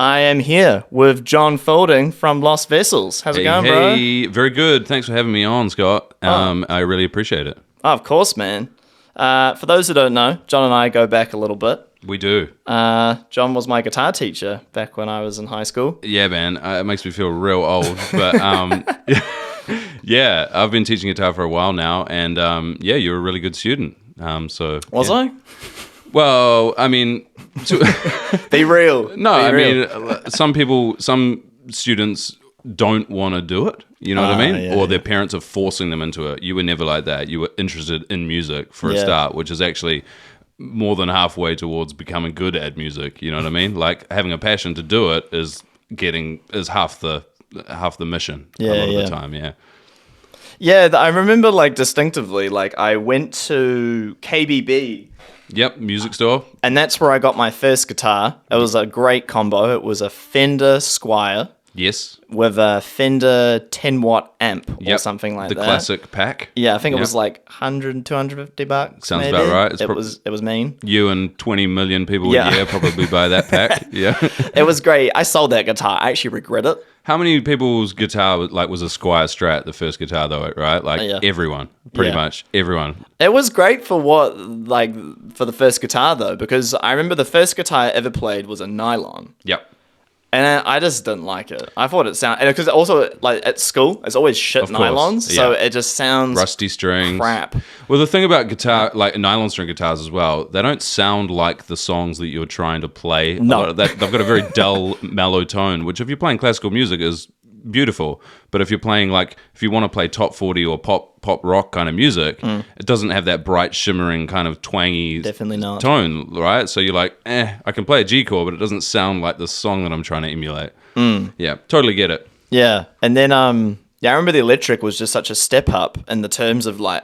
I am here with John Faulding from Lost Vessels. How's it going, bro? Hey, very good. Thanks for having me on, Scott. I really appreciate it. Oh, of course, man. For those who don't know, John and I go back a little bit. We do. John was my guitar teacher back when I was in high school. Yeah, man. It makes me feel real old. But yeah, I've been teaching guitar for a while now. And yeah, you're a really good student. Was yeah. I? Well, I mean... Be real. No, Be real. mean, some students don't want to do it. You know what I mean? Yeah, or their parents are forcing them into it. You were never like that. You were interested in music for a start, which is actually more than halfway towards becoming good at music. You know what I mean? Like having a passion to do it is half the mission a lot of the time. Yeah. Yeah, I remember like distinctively, like I went to KBB. Yep, music store. And that's where I got my first guitar. It was a great combo. It was a Fender Squire. Yes. With a Fender 10-watt amp or something like that. The classic pack. Yeah, I think it was like $100, $250. Sounds maybe. about right. It was mean. You and 20 million people a year probably buy that pack. Yeah. It was great. I sold that guitar. I actually regret it. How many people's guitar was a Squire Strat, the first guitar though, right? Like everyone, pretty much everyone. It was great for for the first guitar though, because I remember the first guitar I ever played was a nylon. Yep. And I just didn't like it. I thought it sounded... Because also, like, at school, it's always shit nylons. So it just sounds... Rusty strings. Crap. Well, the thing about guitar, like nylon string guitars as well, they don't sound like the songs that you're trying to play. No. They've got a very dull, mellow tone, which if you're playing classical music is beautiful. But if you're playing, if you want to play top 40 or pop rock kind of music, it doesn't have that bright, shimmering kind of twangy tone, right? So you're like, I can play a G chord, but it doesn't sound like the song that I'm trying to emulate. Yeah, totally get it. Yeah, and then I remember the electric was just such a step up in the terms of I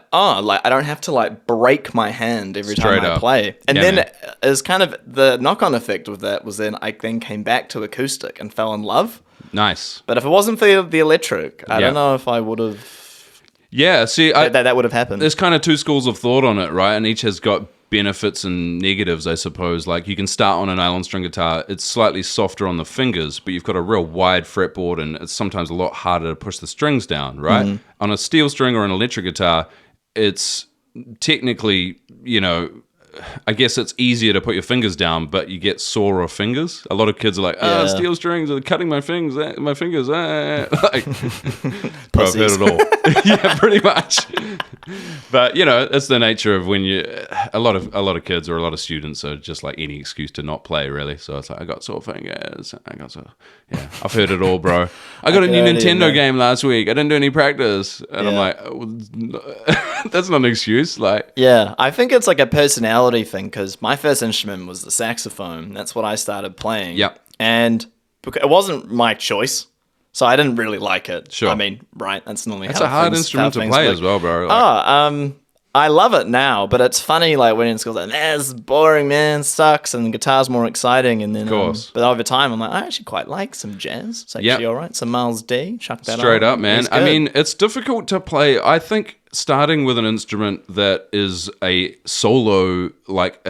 don't have to break my hand every time I play. And then as kind of the knock-on effect of that was then I then came back to acoustic and fell in love. Nice. But if it wasn't for the electric, I don't know if I would have... Yeah, see... that would have happened. There's kind of two schools of thought on it, right? And each has got benefits and negatives, I suppose. Like, you can start on a nylon string guitar. It's slightly softer on the fingers, but you've got a real wide fretboard, and it's sometimes a lot harder to push the strings down, right? Mm-hmm. On a steel string or an electric guitar, it's technically, I guess it's easier to put your fingers down, but you get sorer fingers. A lot of kids are like, steel strings are cutting my fingers. Like, bro, I've heard it all. Yeah, pretty much. But it's the nature of when a lot of kids or a lot of students are just like any excuse to not play, really. So it's like, I got sore fingers. I've heard it all, bro. I got a new Nintendo game last week. I didn't do any practice, and I'm like, that's not an excuse. Like, yeah, I think it's like a personality thing, because my first instrument was the saxophone. That's what I started playing. Yep. And it wasn't my choice, so I didn't really like it. Sure. I mean, right, that's normally it's a hard instrument to play as well, bro. I love it now, but it's funny, like, when in school, like, this is boring, man, sucks, and the guitar's more exciting, and then, of course. But over time, I'm like, I actually quite like some jazz. It's actually all right. Some Miles D, chuck that straight on. Up, man. I mean, it's difficult to play. I think starting with an instrument that is a solo, like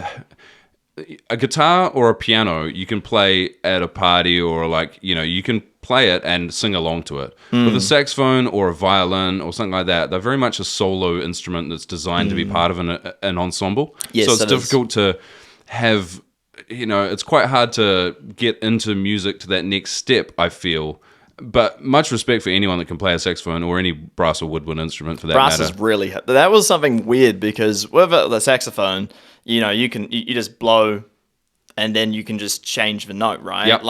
a guitar or a piano, you can play at a party or you can play it and sing along to it. With a saxophone or a violin or something like that, they're very much a solo instrument that's designed to be part of an ensemble. Yes, so it's difficult to have, it's quite hard to get into music to that next step, I feel. But much respect for anyone that can play a saxophone or any brass or woodwind instrument for that matter. Brass is really hard. That was something weird, because with the saxophone, you you just blow, and then you can just change the note, right? Yep.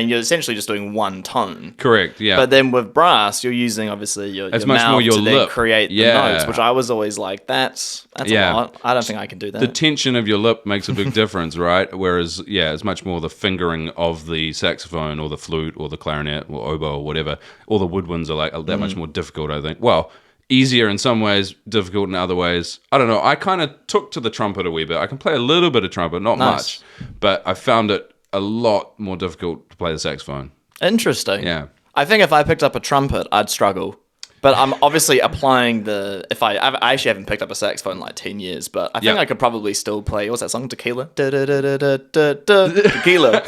You're essentially just doing one tone. Correct, yeah. But then with brass, you're using obviously your much mouth more your to then lip. create the notes, which I was always like, that's a lot. I don't think I can do that. The tension of your lip makes a big difference, right? Whereas, it's much more the fingering of the saxophone or the flute or the clarinet or oboe or whatever. All the woodwinds are that much more difficult, I think. Well, easier in some ways, difficult in other ways. I don't know. I kind of took to the trumpet a wee bit. I can play a little bit of trumpet, not much, but I found it a lot more difficult to play the saxophone. Interesting. Yeah. I think if I picked up a trumpet, I'd struggle. But I'm obviously applying I actually haven't picked up a saxophone in like 10 years, but I think I could probably still play, what's that song? Tequila? Tequila.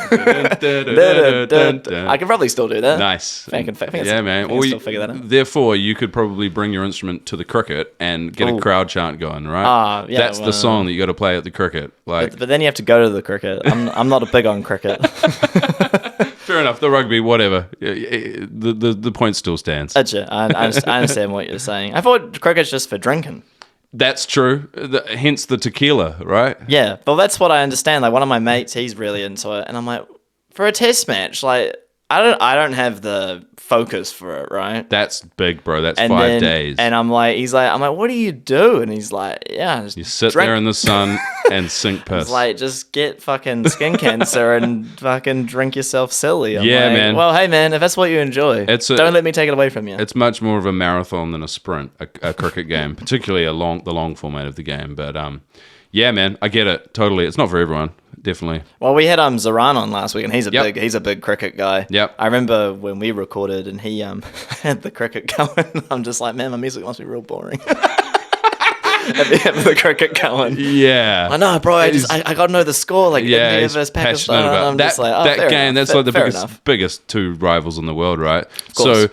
I could probably still do that. Nice. I think man. Well, still figure that out. Therefore, you could probably bring your instrument to the cricket and get a crowd chant going, right? That's the song that you got to play at the cricket. Like, but then you have to go to the cricket. I'm not a big on cricket. Fair enough. The rugby, whatever. The point still stands. I understand what you're saying. I thought cricket's just for drinking. That's true. Hence the tequila, right? Yeah, well, that's what I understand. Like, one of my mates, he's really into it, and I'm like, for a test match, like, I don't have the focus for it, right? That's big, bro. That's 5 days. And I'm like, what do you do? And he's like, yeah, just you sit there in the sun and sink piss. It's like, just get fucking skin cancer and fucking drink yourself silly. I'm man. Well, hey, man, if that's what you enjoy, don't let me take it away from you. It's much more of a marathon than a sprint, a cricket game, particularly the long format of the game. But yeah, man, I get it totally. It's not for everyone. Definitely. Well, we had Zoran on last week, and he's a big cricket guy. Yep. I remember when we recorded, and he had the cricket going. I'm just like, man, my music must be real boring. the cricket going. Yeah. I know, bro. I got to know the score. Like, yeah, India versus Pakistan. About I'm that, just like, that game. Enough. That's like the biggest two rivals in the world, right? So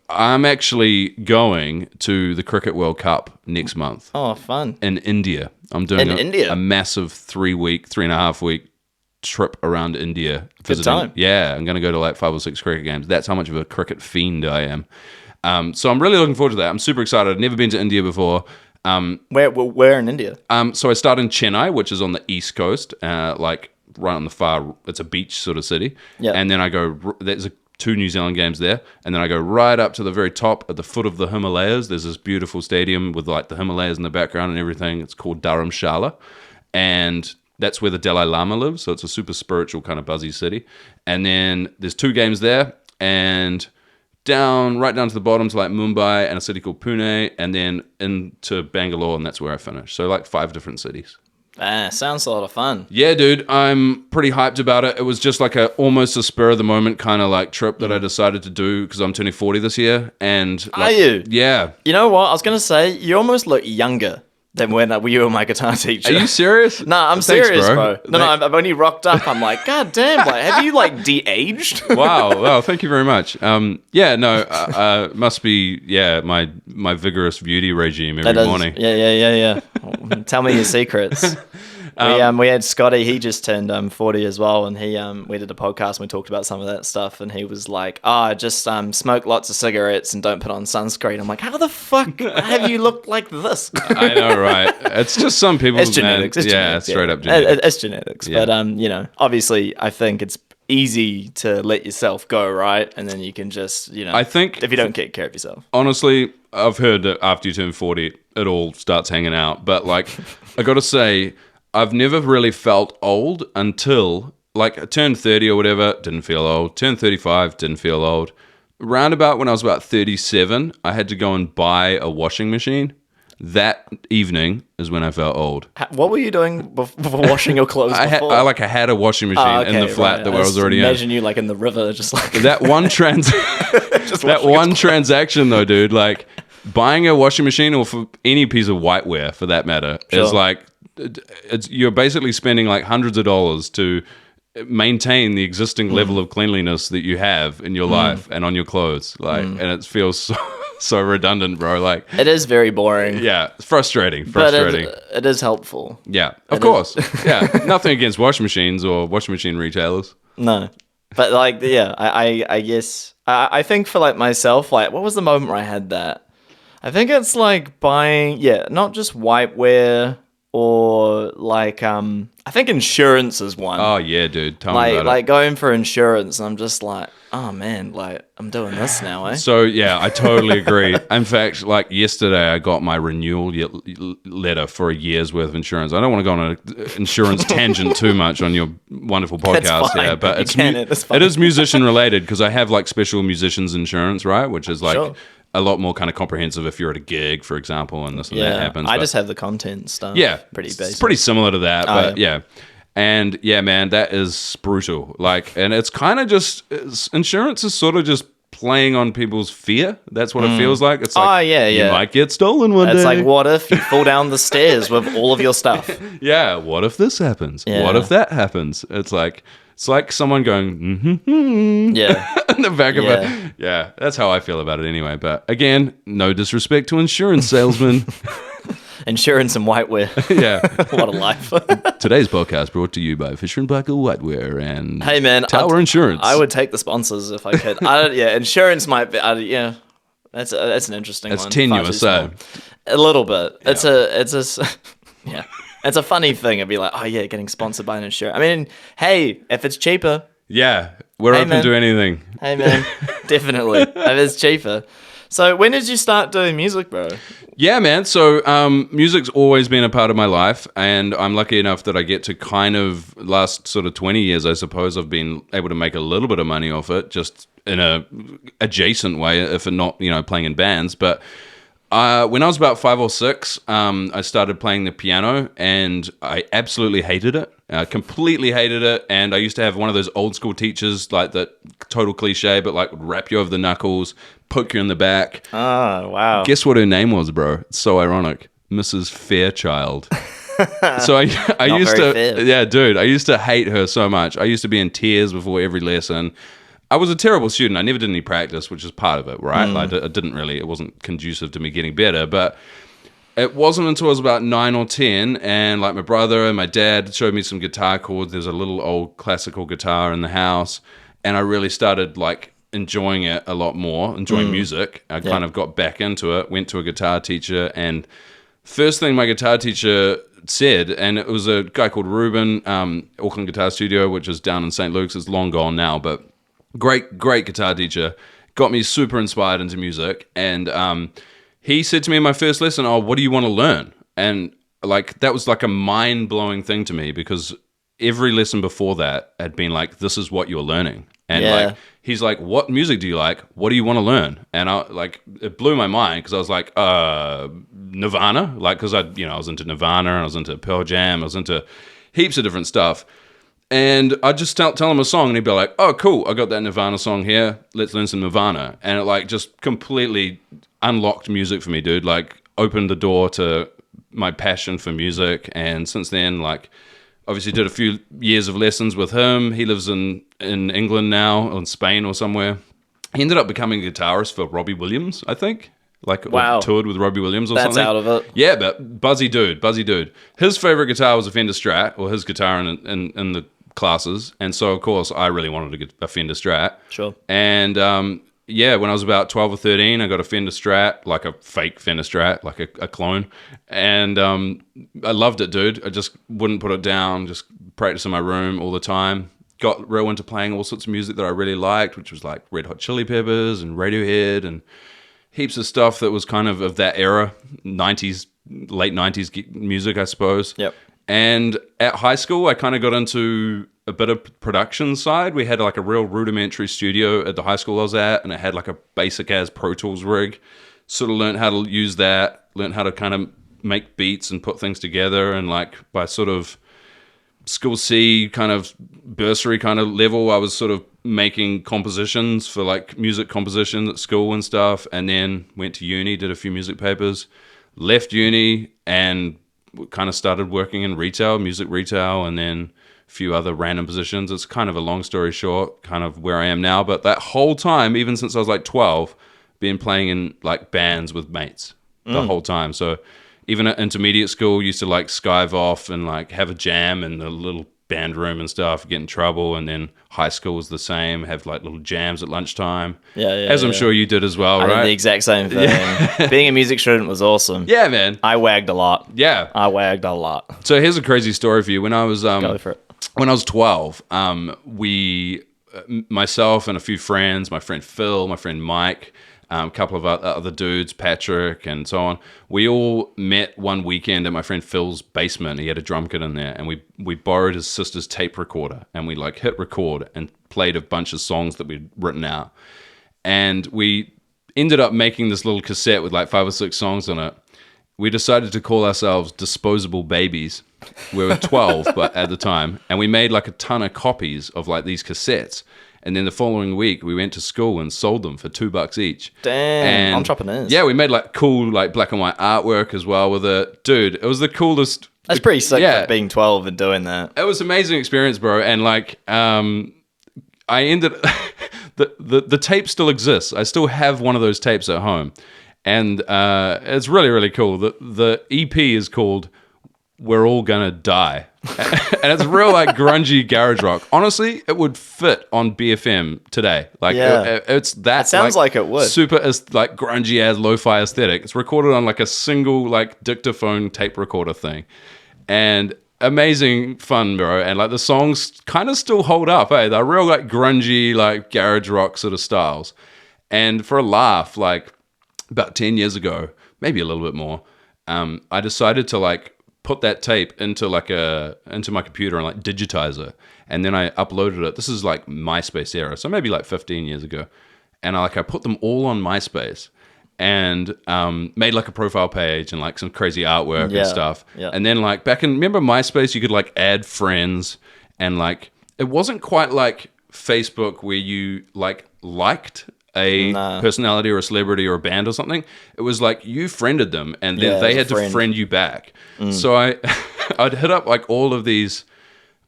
I'm actually going to the Cricket World Cup next month. Oh, fun. In India. I'm doing a massive 3.5 week trip around India. Good time. Yeah, I'm going to go to like 5 or 6 cricket games. That's how much of a cricket fiend I am. So I'm really looking forward to that. I'm super excited. I've never been to India before. Where in India? So I start in Chennai, which is on the east coast, like right on the far. It's a beach sort of city. Yeah. And then I go. There's 2 New Zealand games there, and then I go right up to the very top at the foot of the Himalayas. There's this beautiful stadium with like the Himalayas in the background and everything. It's called Dharamshala, and that's where the Dalai Lama lives. So it's a super spiritual kind of buzzy city. And then there's 2 games there, and right down to the bottom to like Mumbai and a city called Pune, and then into Bangalore, and that's where I finish. So like 5 different cities. Sounds a lot of fun. Yeah, dude, I'm pretty hyped about it. It was just like almost a spur of the moment kind of like trip that I decided to do because I'm turning 40 this year. And are you? Yeah. You know what? I was going to say, you almost look younger than when you were my guitar teacher. Are you serious? No, I'm serious, bro. No, when you rocked up, I'm like, God damn, like, have you like de-aged? Wow, thank you very much. Must be my vigorous beauty regime every morning. Yeah. Tell me your secrets. We had Scotty. He just turned 40 as well, and we did a podcast and we talked about some of that stuff. And he was like, just smoke lots of cigarettes and don't put on sunscreen. I'm like, how the fuck have you looked like this? I know, right? It's just some people. It's genetics. Straight up genetics. It's genetics. Yeah. But obviously, I think it's easy to let yourself go, right? And then you can just, I think if you don't take care of yourself. Honestly, I've heard that after you turn 40, it all starts hanging out. But like, I got to say, I've never really felt old until, like, I turned 30 or whatever, didn't feel old. Turned 35, didn't feel old. Roundabout when I was about 37, I had to go and buy a washing machine. That evening is when I felt old. What were you doing before washing your clothes before? I had a washing machine in the flat that I was already in. Imagine you like in the river, just like... That one transaction though, dude, like buying a washing machine or for any piece of whiteware for that matter is like... you're basically spending like hundreds of dollars to maintain the existing level of cleanliness that you have in your life and on your clothes, like, and it feels so redundant, bro. Like, it is very boring. Yeah, it's frustrating. But it is helpful. Yeah, of course. Yeah, nothing against washing machines or washing machine retailers. No, but like, yeah, I guess I think for like myself, like, what was the moment where I had that? I think it's like buying, not just whiteware. Or like, I think insurance is one. Oh yeah, dude. Tell me about it. Like going for insurance, and I'm just like, oh man, like I'm doing this now, eh? So yeah, I totally agree. In fact, like yesterday, I got my renewal letter for a year's worth of insurance. I don't want to go on an insurance tangent too much on your wonderful podcast here, but it is musician related because I have like special musicians insurance, right? Which is like. A lot more kind of comprehensive if you're at a gig, for example, and this and that happens. I just have the content stuff. Yeah. Pretty basic. It's pretty similar to that, but yeah. And yeah, man, that is brutal. Like, and it's kind of just, insurance is sort of just playing on people's fear. That's what it feels like. It's like, you might get stolen one day. It's like, what if you fall down the stairs with all of your stuff? Yeah, what if this happens? Yeah. What if that happens? It's like someone going, yeah, in the back of it. Yeah, that's how I feel about it anyway. But again, no disrespect to insurance salesmen. Insurance and whiteware. Yeah. What a life. Today's podcast brought to you by Fisher & Paykel Whiteware and hey man, Tower Insurance. I would take the sponsors if I could. Insurance might be. That's an interesting one. That's tenuous, A little bit. Yeah. It's a funny thing. It'd be like, oh yeah, getting sponsored by an insurance. I mean, hey, if it's cheaper. Yeah, we're open to anything. Hey man, definitely. If it's cheaper. So when did you start doing music, bro? Yeah, man. So music's always been a part of my life, and I'm lucky enough that I get to kind of last sort of 20 years, I suppose, I've been able to make a little bit of money off it, just in a adjacent way, if not, playing in bands. But when I was about 5 or 6, I started playing the piano, and I absolutely hated it. Completely hated it. And I used to have one of those old school teachers, like that total cliche, but like would rap you over the knuckles, poke you in the back. Oh, wow. Guess what her name was, bro? It's so ironic. Mrs. Fairchild. So I used to, fair. Yeah, dude, I used to hate her so much. I used to be in tears before every lesson. I was a terrible student. I never did any practice, which is part of it, right? Like, it wasn't conducive to me getting better. But it wasn't until I was about 9 or 10, and like my brother and my dad showed me some guitar chords. There's a little old classical guitar in the house, and I really started like enjoying it a lot more, enjoying music. I kind of got back into it, went to a guitar teacher, and first thing my guitar teacher said, and it was a guy called Ruben, Auckland Guitar Studio, which is down in St. Luke's. It's long gone now, but great guitar teacher, got me super inspired into music. And he said to me in my first lesson, oh, what do you want to learn? And like that was like a mind-blowing thing to me, because every lesson before that had been like, this is what you're learning. And like he's like, what music do you like? What do you want to learn? And it blew my mind, because I was like, Nirvana, like, because I was into Nirvana, and I was into Pearl Jam, I was into heaps of different stuff. And I'd just tell him a song, and he'd be like, oh, cool, I got that Nirvana song here. Let's learn some Nirvana. And it like just completely unlocked music for me, dude. Like opened the door to my passion for music. And since then, like obviously did a few years of lessons with him. He lives in England now, or in Spain or somewhere. He ended up becoming a guitarist for Robbie Williams, I think. Like, wow. Toured with Robbie Williams or something. That's out of it. Yeah, but buzzy dude. His favorite guitar was a Fender Strat, or his guitar in the classes. And so, of course, I really wanted to get a Fender Strat. Sure. And, when I was about 12 or 13, I got a Fender Strat, like a fake Fender Strat, like a clone. And I loved it, dude. I just wouldn't put it down, just practice in my room all the time. Got real into playing all sorts of music that I really liked, which was like Red Hot Chili Peppers and Radiohead and heaps of stuff that was kind of that era, 90s, late 90s music, I suppose. Yep. And at high school, I kind of got into a bit of production side. We had like a real rudimentary studio at the high school I was at, and it had like a basic as Pro Tools rig. Sort of learned how to use that, learned how to kind of make beats and put things together. And like by sort of School C kind of bursary kind of level, I was sort of making compositions for like music composition at school and stuff. And then went to uni, did a few music papers, left uni, and kind of started working in retail, music retail, and then a few other random positions. It's kind of a long story short, kind of where I am now. But that whole time, even since I was like 12, been playing in like bands with mates the whole time. So even at intermediate school, used to like skive off and like have a jam in the little band room and stuff, get in trouble. And then high school was the same, have like little jams at lunchtime. As I'm sure you did as well, right? I did the exact same thing. Yeah. Being a music student was awesome. Yeah, man. I wagged a lot. Yeah. I wagged a lot. So here's a crazy story for you. When I was Go for it. When I was 12, myself and a few friends, my friend Phil, my friend Mike, a couple of other dudes, Patrick, and so on. We all met one weekend at my friend Phil's basement. He had a drum kit in there, and we borrowed his sister's tape recorder, and we like hit record and played a bunch of songs that we'd written out. And we ended up making this little cassette with like 5 or 6 songs on it. We decided to call ourselves Disposable Babies. We were 12 but at the time, and we made like a ton of copies of like these cassettes. And then the following week, we went to school and sold them for $2 each. Damn, entrepreneurs. Yeah, we made like cool like black and white artwork as well with it. Dude, it was the coolest. That's pretty sick for being 12 and doing that. It was an amazing experience, bro. And like, I ended... the tape still exists. I still have one of those tapes at home. And it's really, really cool. The EP is called We're All Gonna Die. And it's real like grungy garage rock. Honestly, it would fit on BFM today. Like it's that. It sounds like it would. Super like grungy as lo-fi aesthetic. It's recorded on like a single like dictaphone tape recorder thing, and amazing fun, bro. And like the songs kind of still hold up. Hey, they're real like grungy like garage rock sort of styles. And for a laugh, like about 10 years ago, maybe a little bit more, I decided to like put that tape into my computer and like digitize it, and then I uploaded it. This is like MySpace era, so maybe like 15 years ago, and I put them all on MySpace and made like a profile page and like some crazy artwork and stuff. Yeah. And then like remember MySpace, you could like add friends, and like it wasn't quite like Facebook where you liked a personality or a celebrity or a band or something. It was like you friended them and then they had to friend you back. So I'd hit up like all of these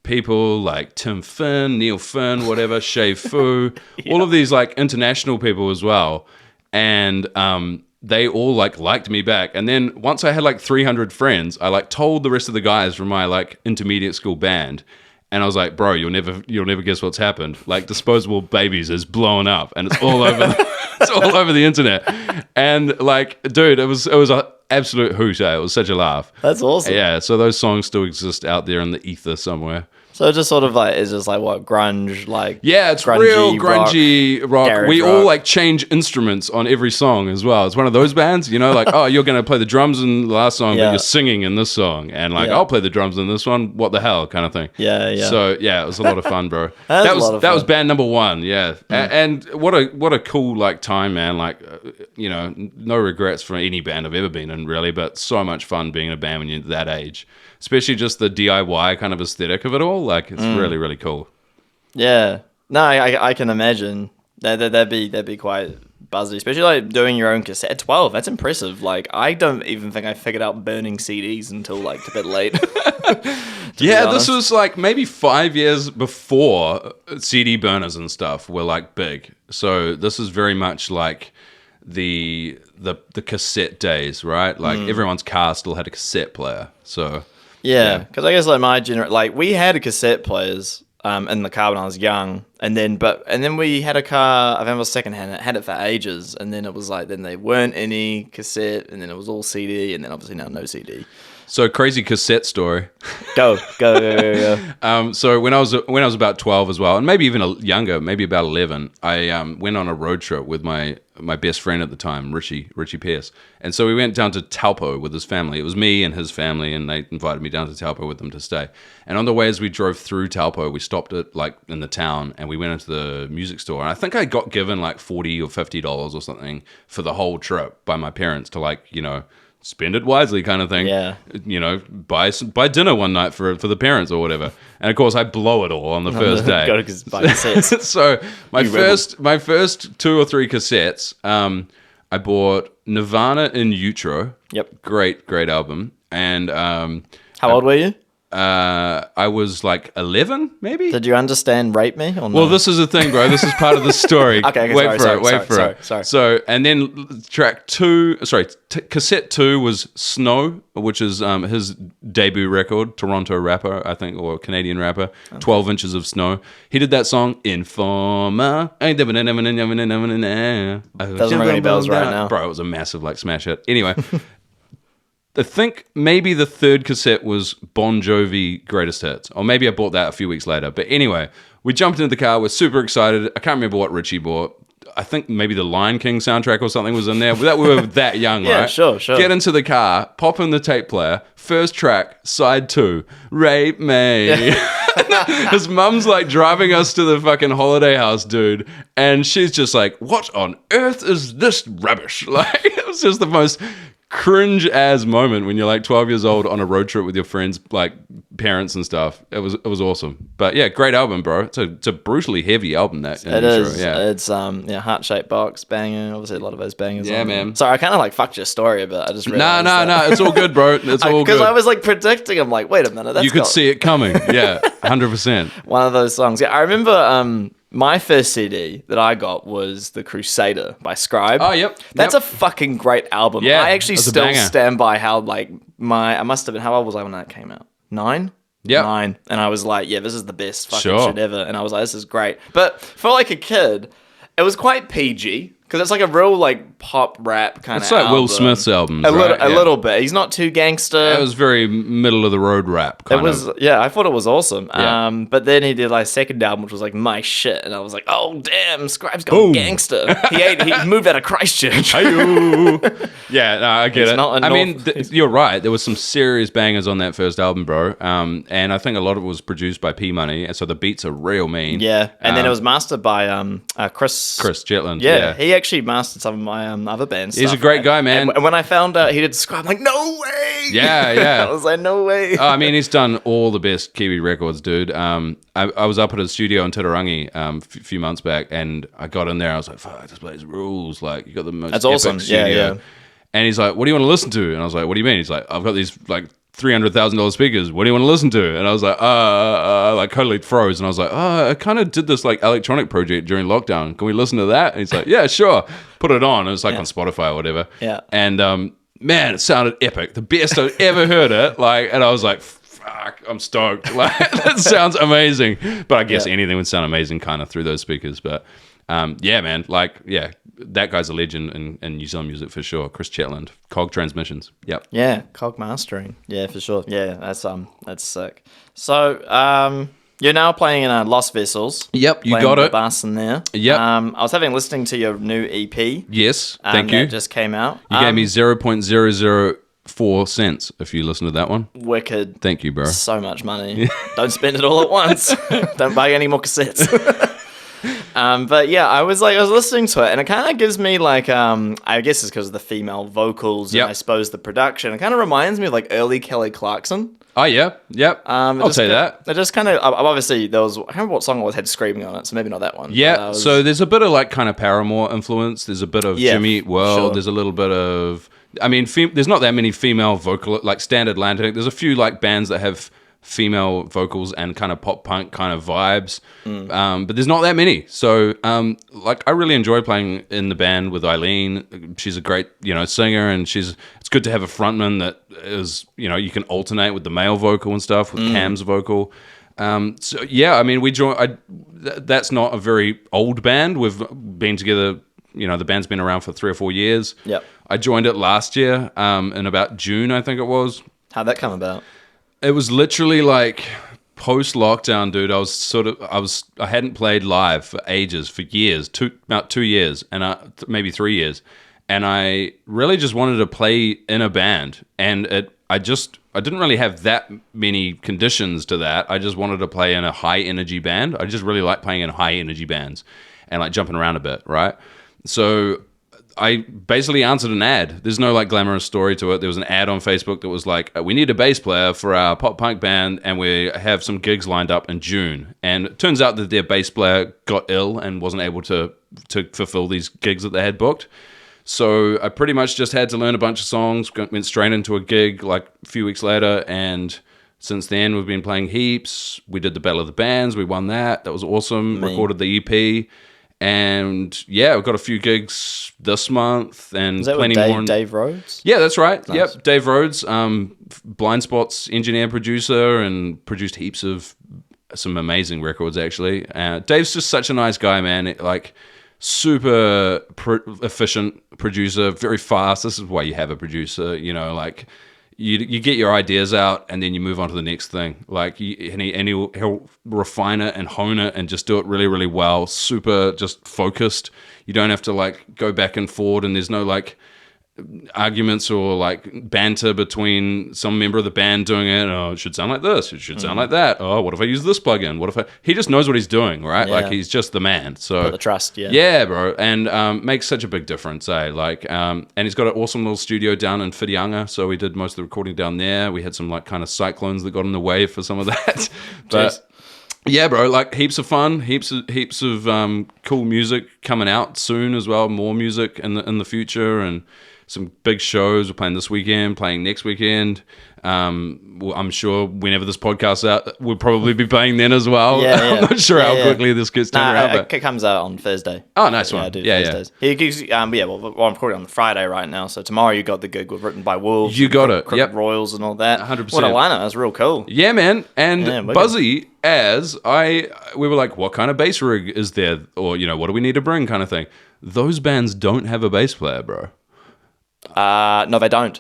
people like Tim Finn, Neil Finn, whatever, Shay Fu, all of these like international people as well. And they all like liked me back. And then once I had like 300 friends, I like told the rest of the guys from my like intermediate school band. And I was like, bro, you'll never guess what's happened. Like, Disposable Babies is blowing up, and it's all over. It's all over the internet. And like, dude, it was an absolute hoot. It was such a laugh. That's awesome. Yeah. So those songs still exist out there in the ether somewhere. So it's just sort of like, it's just like what, grunge, like... Yeah, it's real grungy rock. We all like change instruments on every song as well. It's one of those bands, you know, like, oh, you're going to play the drums in the last song, but you're singing in this song. And like, I'll play the drums in this one. What the hell kind of thing. Yeah. So yeah, it was a lot of fun, bro. That was band number one, yeah. And what a cool like time, man. Like, you know, no regrets for any band I've ever been in, really, but so much fun being in a band when you're that age. Especially just the DIY kind of aesthetic of it all. Like, it's really, really cool. Yeah. No, I can imagine. That'd be quite buzzy. Especially, like, doing your own cassette. At 12, that's impressive. Like, I don't even think I figured out burning CDs until, like, a bit late. Yeah, this was, like, maybe 5 years before CD burners and stuff were, like, big. So this is very much, like, the cassette days, right? Like, everyone's car still had a cassette player, so... Yeah, because I guess like my like we had cassette players in the car when I was young, and then we had a car. I think it was secondhand. It had it for ages, and then it was like then they weren't any cassette, and then it was all CD, and then obviously now no CD. So crazy cassette story. Go. So when I was about 12 as well, and maybe even younger, maybe about 11, I went on a road trip with my best friend at the time, Richie Pierce. And so we went down to Taupo with his family. It was me and his family, and they invited me down to Taupo with them to stay. And on the way as we drove through Taupo, we stopped at like in the town, and we went into the music store. And I think I got given like $40 or $50 or something for the whole trip by my parents to like, you know, spend it wisely kind of thing. Yeah. You know, buy dinner one night for the parents or whatever. And of course I blow it all on the first day. Got to buy cassettes. So my first 2 or 3 cassettes, I bought Nirvana in Utero. Yep. Great album. And how old were you? I was like 11, maybe. Did you understand Rape Me? Or no? Well, this is the thing, bro. This is part of the story. Okay, wait for it. So, and then cassette 2 was Snow, which is his debut record, Toronto rapper, I think, or Canadian rapper, 12 Inches of Snow. He did that song, Informer. Doesn't ring any bells right now. Bro, it was a massive like smash hit. Anyway. I think maybe the third cassette was Bon Jovi Greatest Hits. Or maybe I bought that a few weeks later. But anyway, we jumped into the car. We're super excited. I can't remember what Richie bought. I think maybe the Lion King soundtrack or something was in there. We were that young, yeah, right? Sure. Get into the car, pop in the tape player. First track, side 2, Rape Me. His mum's like driving us to the fucking holiday house, dude. And she's just like, what on earth is this rubbish? Like, it was just the most... cringe as moment when you're like 12 years old on a road trip with your friends, like parents and stuff. It was awesome. But yeah, great album, bro. It's a brutally heavy album. That it is. Yeah. It's Heart-Shaped Box banger. Obviously, a lot of those bangers. Yeah, man. Sorry, I kind of like fucked your story a bit. I just realized no. It's all good, bro. It's all good. Because I was like predicting. I'm like, wait a minute. You could see it coming. Yeah, 100%. One of those songs. Yeah, I remember. My first CD that I got was The Crusader by Scribe. Oh, yep. That's a fucking great album. Yeah, I actually still stand by how, like, I must have been, how old was I when that came out? 9? Yeah. 9. And I was like, yeah, this is the best fucking shit ever. And I was like, this is great. But for, like, a kid, it was quite PG. Because it's like a real, like, pop rap kind of It's like album. Will Smith's albums, A little bit. He's not too gangster. It was very middle of the road rap kind of. Yeah, I thought it was awesome. Yeah. But then he did like second album, which was like my shit, and I was like, oh damn, Scribe's gone gangster. He moved out of Christchurch. Yeah, no, I get it. I mean, you're right. There was some serious bangers on that first album, bro. And I think a lot of it was produced by P Money, and so the beats are real mean. Yeah, and then it was mastered by Chris Jetland. Yeah, he actually mastered some of my other bands. He's a great guy, man. And when I found out he did Scribe, I'm like, no way. Yeah. I was like, no way. I mean, he's done all the best Kiwi records, dude. I was up at his studio in Titirangi a few months back, and I got in there. I was like, fuck, this place rules. Like, you got the most That's epic awesome. studio. Yeah. And he's like, what do you want to listen to? And I was like, what do you mean? He's like, I've got these like $300,000 speakers. What do you want to listen to? And I was like, like totally froze. And I was like, I kind of did this like electronic project during lockdown. Can we listen to that? And he's like, yeah, sure. Put it on. It was like on Spotify or whatever. Yeah. And man, it sounded epic. The best I've ever heard it. Like, and I was like, fuck, I'm stoked. Like, that sounds amazing. But I guess anything would sound amazing kind of through those speakers. But yeah, man, like, yeah. That guy's a legend in New Zealand music for sure. Chris Chetland, Cog Transmissions. Yep. Yeah, Cog Mastering. Yeah, for sure. Yeah, that's sick. So, you're now playing in Lost Vessels. Yep, you got it. Bass in there. Yep. I was listening to your new EP. Yes, thank you. That just came out. You gave me 0.004 cents if you listen to that one. Wicked. Thank you, bro. So much money. Don't spend it all at once. Don't buy any more cassettes. But yeah, I was listening to it, and it kind of gives me like, I guess it's because of the female vocals and I suppose the production. It kind of reminds me of like early Kelly Clarkson. Oh yeah, yep. I'll say that. It just kind of, obviously there was, I can't remember what song it was, had Screaming on it, so maybe not that one. Yeah, so there's a bit of like kind of Paramore influence. There's a bit of Jimmy Eat World. Sure. There's a little bit of, I mean, there's not that many female vocal, like Stand Atlantic. There's a few like bands that have female vocals and kind of pop punk kind of vibes, but there's not that many. So like I really enjoy playing in the band with Eileen. She's a great singer, and it's good to have a frontman that is you can alternate with the male vocal and stuff with Cam's vocal. So yeah, I mean that's not a very old band. We've been together, the band's been around for 3 or 4 years. Yep. I joined it last year in about June, I think it was. How'd that come about? It was literally like post-lockdown, dude. I hadn't played live for ages, for years, about 2 years, and maybe 3 years, and I really just wanted to play in a band, and I didn't really have that many conditions to that. I just wanted to play in a high-energy band. I just really like playing in high-energy bands and like jumping around a bit, right? So I basically answered an ad. There's no like glamorous story to it. There was an ad on Facebook that was like, we need a bass player for our pop punk band, and we have some gigs lined up in June. And it turns out that their bass player got ill and wasn't able to fulfill these gigs that they had booked. So I pretty much just had to learn a bunch of songs, went straight into a gig like a few weeks later, and since then we've been playing heaps. We did the Battle of the Bands, we won that. That was awesome. Recorded the EP. And yeah, we've got a few gigs this month, and is that plenty with more. Dave Rhodes? Yeah, that's right. Nice. Yep, Dave Rhodes, Blind Spots engineer, producer, and produced heaps of some amazing records, actually. Dave's just such a nice guy, man. Like, super efficient producer, very fast. This is why you have a producer, like... You get your ideas out, and then you move on to the next thing. Like, he'll refine it and hone it and just do it really, really well. Super just focused. You don't have to like go back and forward, and there's no like arguments or like banter between some member of the band doing it. Oh, it should sound like this. It should sound like that. Oh, what if I use this plugin? He just knows what he's doing, right? Yeah. Like he's just the man. So Got the trust, yeah. Yeah, bro. And makes such a big difference, eh? Like, and he's got an awesome little studio down in Whirianga. So we did most of the recording down there. We had some like kind of cyclones that got in the way for some of that. But yeah, bro, like heaps of fun, heaps of cool music coming out soon as well. More music in the future, and some big shows. We're playing this weekend, playing next weekend. I'm sure whenever this podcast's out, we'll probably be playing then as well. Yeah. I'm not sure how quickly this gets turned around. But it comes out on Thursday. Oh, nice one. I do Thursdays. I'm recording on the Friday right now, so tomorrow you got the gig with Written by Wolves. You got it. Crooked Royals and all that. 100%. What a lineup. That's real cool. Yeah, man. And Buzzy, we were like, what kind of bass rig is there? Or, what do we need to bring kind of thing. Those bands don't have a bass player, bro. No, they don't.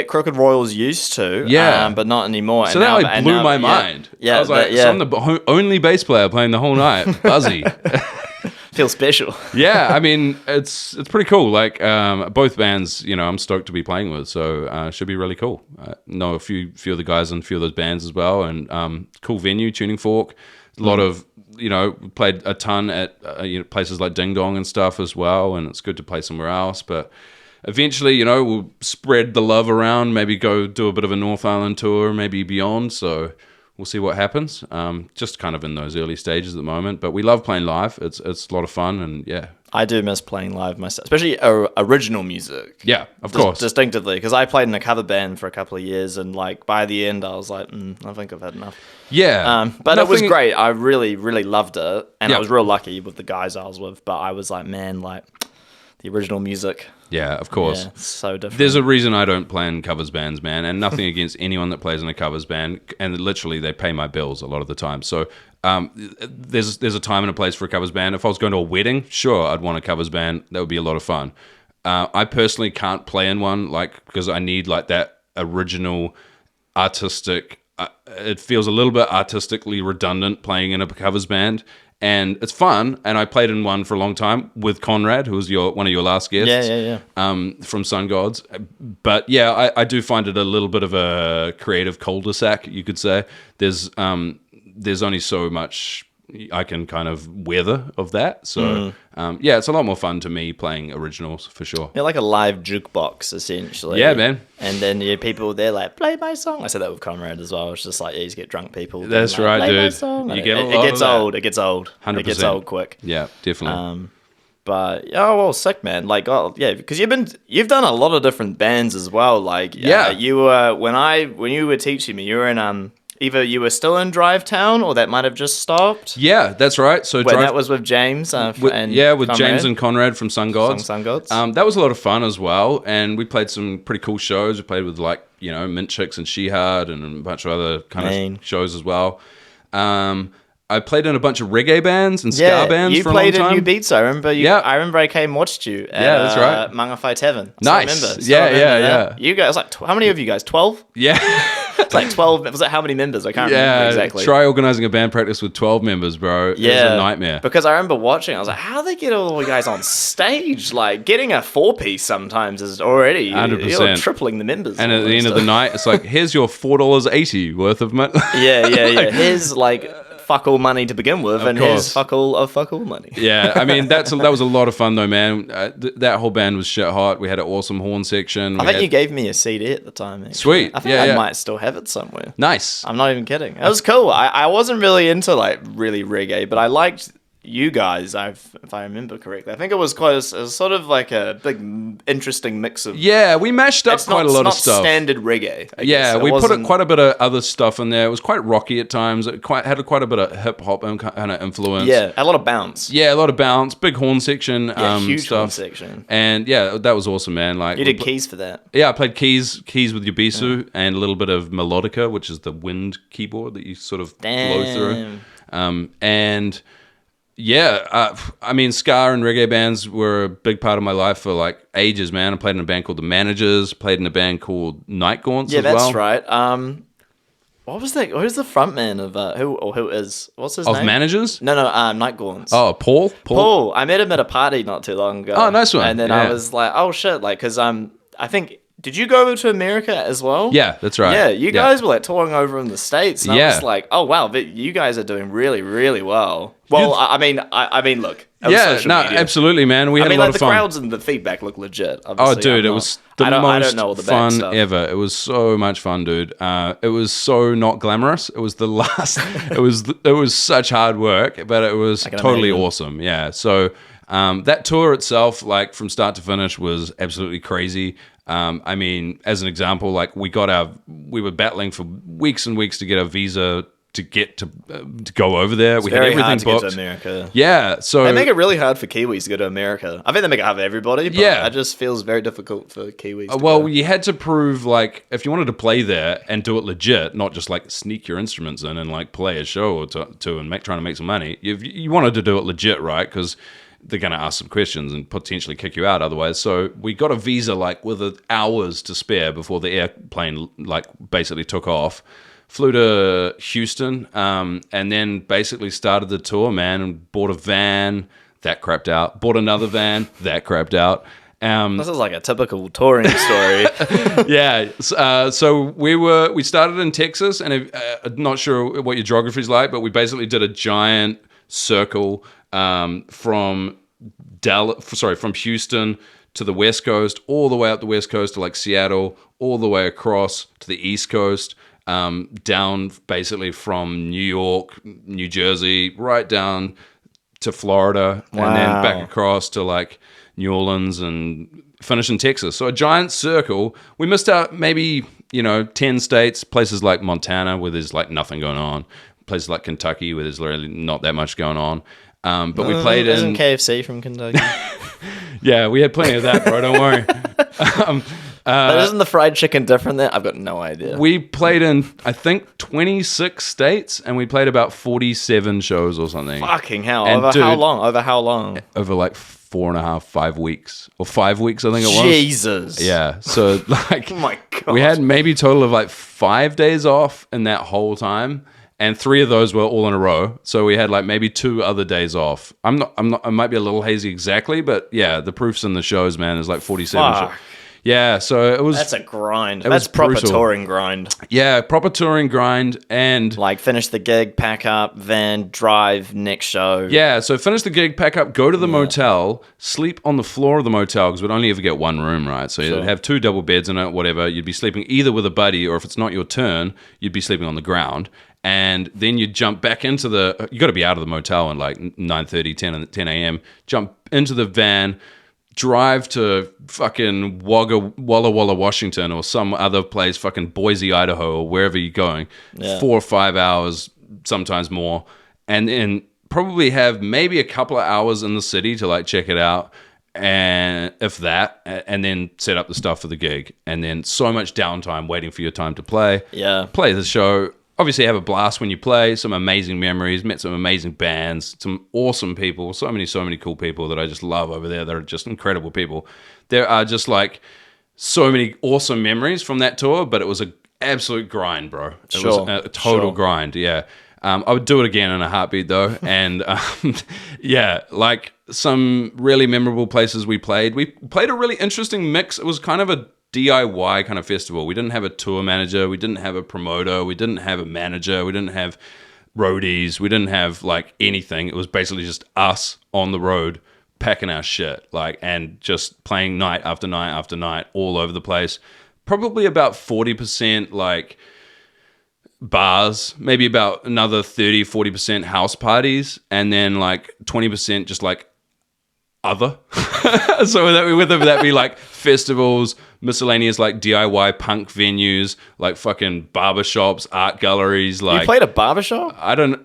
Crooked Royals used to, but not anymore. So that blew my mind. Yeah, I was like, so I'm the only bass player playing the whole night. Buzzy. Feels special. Yeah, I mean, it's pretty cool. Like, both bands, I'm stoked to be playing with, so should be really cool. Know a few of the guys in a few of those bands as well, and cool venue, Tuning Fork. A lot of, played a ton at places like Ding Dong and stuff as well, and it's good to play somewhere else, but eventually, we'll spread the love around, maybe go do a bit of a North Island tour, maybe beyond. So we'll see what happens. Just kind of in those early stages at the moment. But we love playing live. It's a lot of fun, and yeah. I do miss playing live myself, especially original music. Yeah, of course. Distinctively, because I played in a cover band for a couple of years, and like by the end, I was like, I think I've had enough. Yeah. But it was great. I really, really loved it, and I was real lucky with the guys I was with. But I was like, man, like the original music. Yeah, of course. Yeah, it's so different. There's a reason I don't play in covers bands, man, and nothing against anyone that plays in a covers band. And literally, they pay my bills a lot of the time. So there's a time and a place for a covers band. If I was going to a wedding, sure, I'd want a covers band. That would be a lot of fun. I personally can't play in one, because I need like that original artistic. It feels a little bit artistically redundant playing in a covers band. And it's fun, and I played in one for a long time with Conrad, who was one of your last guests. Yeah. From Sun Gods. But yeah, I do find it a little bit of a creative cul-de-sac, you could say. There's only so much I can kind of weather of that. So yeah, it's a lot more fun to me playing originals for sure. Yeah, like a live jukebox essentially. Yeah, man. And then people they're like, play my song. I said that with Conrad as well. It's just like, you just get drunk people. That's like, right, play dude. My song. You get a lot it gets of that. old. It gets old. 100%. It gets old quick. Yeah, definitely. But sick, man. Like, because you've done a lot of different bands as well. Like, you were when you were teaching me, you were in either you were still in Drive Town or that might have just stopped. Yeah, that's right. So that was with James with Conrad. James and Conrad from Sun Gods. Sun Gods. That was a lot of fun as well, and we played some pretty cool shows. We played with Mint Chicks and Shehard and a bunch of other kind of shows as well. I played in a bunch of reggae bands and ska bands for a long time. You played in New Beats, I remember. I remember I came and watched you at that's right. Mangawhai Tavern. Nice. I remember. Yeah. You guys, how many of you guys? 12? Yeah. It's like 12. Was it how many members? I can't remember exactly. Try organizing a band practice with 12 members, bro. It was a nightmare. Because I remember watching, I was like, how do they get all the guys on stage? Like, getting a 4-piece sometimes is already 100%. You're tripling the members. And at the end of the night, it's like, here's your $4.80 worth of money. Yeah. Here's like fuck all money to begin with, and here's fuck all money. Yeah, I mean that was a lot of fun though, man. That whole band was shit hot. We had an awesome horn section. I think you gave me a CD at the time. Actually. Sweet. I think I might still have it somewhere. Nice. I'm not even kidding. It was cool. I wasn't really into like really reggae, but I liked you guys, if I remember correctly. I think it was sort of like a big, interesting mix of... Yeah, we mashed up quite a lot of stuff. It's not standard reggae. Yeah, we put quite a bit of other stuff in there. It was quite rocky at times. It had quite a bit of hip-hop kind of influence. Yeah, a lot of bounce. Yeah, a lot of bounce. Big horn section. Huge stuff. horn section. And yeah, that was awesome, man. Like, you did keys for that. Yeah, I played keys with Yubisu and a little bit of melodica, which is the wind keyboard that you sort of blow through. And... yeah, I mean, ska and reggae bands were a big part of my life for like ages, man. I played in a band called The Managers, played in a band called Night Gaunts as well. Yeah, that's right. What was that? Who's the frontman of who is? What's his name? Of Managers? No, Night Gaunts. Oh, Paul. I met him at a party not too long ago. Oh, nice one. And then I was like, oh shit, like, because I think. Did you go over to America as well? Yeah, that's right. Yeah, you guys were like touring over in the States, and I was like, "Oh wow, you guys are doing really, really well." Well, I mean, look. Yeah, no, media. absolutely, man. We had a lot of fun. The crowds and the feedback look legit. Oh, dude, it was the most fun stuff. ever. It was so much fun, dude. It was so not glamorous. It was the last. it was such hard work, but it was totally awesome. Yeah. So that tour itself, like from start to finish, was absolutely crazy. I mean, as an example, like we were battling for weeks and weeks to get our visa to get to go over there. We had everything booked. Get to America. Yeah, so they make it really hard for Kiwis to go to America. I think they make it hard for everybody, but it just feels very difficult for Kiwis. Well, you had to prove, like, if you wanted to play there and do it legit, not just like sneak your instruments in and like play a show or two and trying to make some money. You wanted to do it legit, right? Because they're going to ask some questions and potentially kick you out otherwise. So we got a visa like with hours to spare before the airplane like basically took off. Flew to Houston, and then basically started the tour, man, and bought a van, that crapped out. Bought another van, that crapped out. This is like a typical touring story. Yeah. So we started in Texas, and I'm not sure what your geography is like, but we basically did a giant circle from Houston to the West Coast, all the way up the West Coast to like Seattle, all the way across to the East Coast. Down basically from New York, New Jersey, right down to Florida, and then back across to like New Orleans and finish in Texas. So a giant circle. We missed out maybe, 10 states, places like Montana where there's like nothing going on, places like Kentucky where there's really not that much going on. But we played in KFC from Kentucky. Yeah, we had plenty of that, bro. Don't worry. But isn't the fried chicken different there? I've got no idea. We played in, I think, 26 states, and we played about 47 shows or something. Fucking hell. And how long? Over like 4.5, 5 weeks. Or 5 weeks, I think it was. Jesus. Yeah. So, like, oh my God. We had maybe a total of like 5 days off in that whole time. And 3 of those were all in a row. So we had like maybe 2 other days off. I might be a little hazy exactly, but yeah, the proof's in the shows, man. Is like 47 shows. Yeah, so it was... That's a grind. That's proper touring grind. Yeah, proper touring grind and... Like, finish the gig, pack up, then drive, next show. Yeah, so finish the gig, pack up, go to the motel, sleep on the floor of the motel, because we'd only ever get one room, right? So you'd have 2 double beds in it, whatever. You'd be sleeping either with a buddy, or if it's not your turn, you'd be sleeping on the ground. And then you'd jump back into the... You got to be out of the motel at like 9:30, 10 a.m. Jump into the van... Drive to fucking Walla Walla, Washington, or some other place, fucking Boise, Idaho, or wherever you're going. 4 or 5 hours, sometimes more. And then probably have maybe a couple of hours in the city to like check it out. And if that, and then set up the stuff for the gig. And then so much downtime waiting for your time to play. Yeah. Play the show. Obviously have a blast when you play, some amazing memories, met some amazing bands, some awesome people, so many cool people that I just love over there. They're just incredible people. There are just like so many awesome memories from that tour, but it was an absolute grind, bro. It was a total grind, yeah. I would do it again in a heartbeat though. And yeah, like some really memorable places we played. We played a really interesting mix. It was kind of a DIY kind of festival. We didn't have a tour manager. We didn't have a promoter. We didn't have a manager. We didn't have roadies. We didn't have like anything. It was basically just us on the road packing our shit, like, and just playing night after night after night all over the place. Probably about 40% like bars, maybe about another 30-40% house parties, and then like 20% just like other. So would that be like festivals, miscellaneous like DIY punk venues, like fucking barbershops, art galleries. Like, you played a barbershop?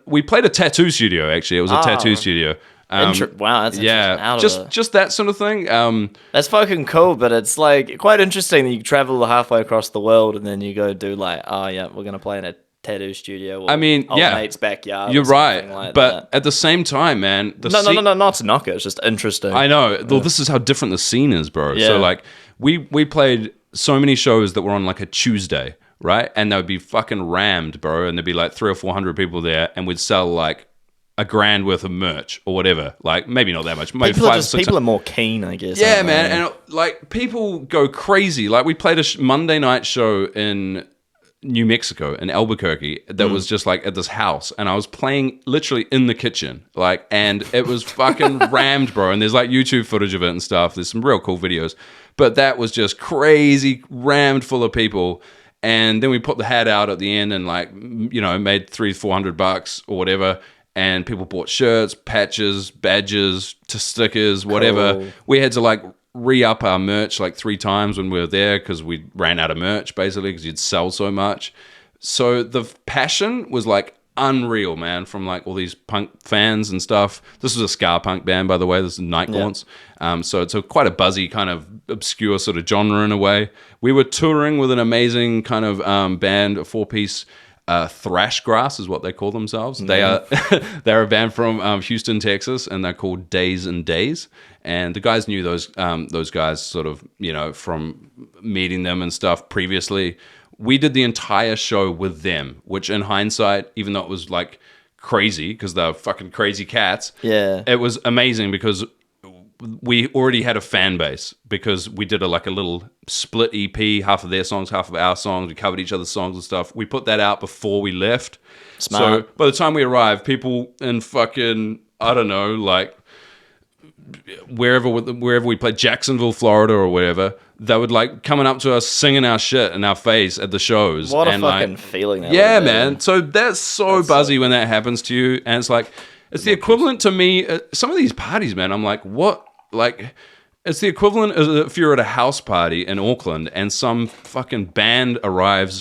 We played a tattoo studio, actually. It was a tattoo studio. Wow, that's interesting. Just that sort of thing. That's fucking cool, but it's like quite interesting that you travel halfway across the world and then you go do like, we're gonna play in a tattoo studio. Or old mate's backyard. You're right, like but at the same time, man, no, not to knock it. It's just interesting. I know. Well, this is how different the scene is, bro. Yeah. So like, we played so many shows that were on like a Tuesday, right? And they would be fucking rammed, bro. And there'd be like 300 or 400 people there, and we'd sell like $1,000 worth of merch or whatever. Like, maybe not that much. Maybe people are more keen, I guess. Yeah, man. And like, people go crazy. Like, we played a Monday night show in New Mexico, in Albuquerque, that was just like at this house, and I was playing literally in the kitchen, like, and it was fucking rammed, bro. And there's like YouTube footage of it and stuff. There's some real cool videos, but that was just crazy, rammed full of people. And then we put the hat out at the end and, like, you know, made $300-400 or whatever. And people bought shirts, patches, badges, to stickers, whatever. Cool. We had to like re-up our merch like 3 times when we were there because we ran out of merch, basically, because you'd sell so much. So the passion was like unreal, man, from like all these punk fans and stuff. This was a ska punk band, by the way. This is Gaunts. So it's quite a buzzy kind of obscure sort of genre in a way. We were touring with an amazing kind of band, a 4-piece thrash grass is what they call themselves. They are they're a band from Houston, Texas, and they're called Days and Days. And the guys knew those guys sort of, you know, from meeting them and stuff previously. We did the entire show with them, which in hindsight, even though it was like crazy because they're fucking crazy cats, it was amazing because we already had a fan base because we did a little split EP, half of their songs, half of our songs. We covered each other's songs and stuff. We put that out before we left. Smart. So by the time we arrived, people in fucking, I don't know, like wherever we played, Jacksonville, Florida or wherever, they would like coming up to us singing our shit in our face at the shows. What a fucking feeling that yeah, man. So that's so buzzy when that happens to you. And it's like, it's the equivalent to me, some of these parties, man, I'm like, what? Like, it's the equivalent as if you're at a house party in Auckland and some fucking band arrives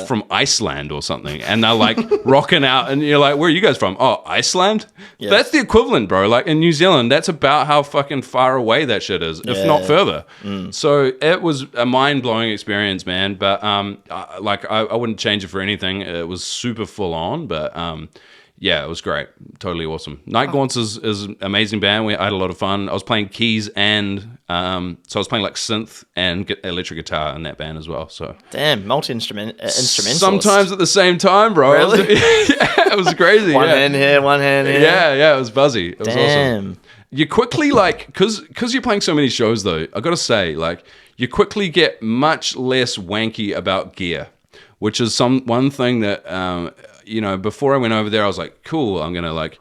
from Iceland or something, and they're like rocking out, and you're like, where are you guys from? Oh, Iceland? Yes. That's the equivalent, bro. Like in New Zealand, that's about how fucking far away that shit is, if not further. So it was a mind-blowing experience, man. But I wouldn't change it for anything. It was super full on, but yeah, it was great. Totally awesome. Gaunts is an amazing band. I had a lot of fun. I was playing keys and so I was playing like synth and electric guitar in that band as well. So damn, multi-instrumentalist. Sometimes at the same time, bro. Really? Yeah, it was crazy. One hand here, one hand here. Yeah, it was buzzy. It was damn. Awesome. You quickly like, because you're playing so many shows though, I gotta say, like, you quickly get much less wanky about gear, which is one thing that you know, before I went over there, I was like, cool, I'm going to like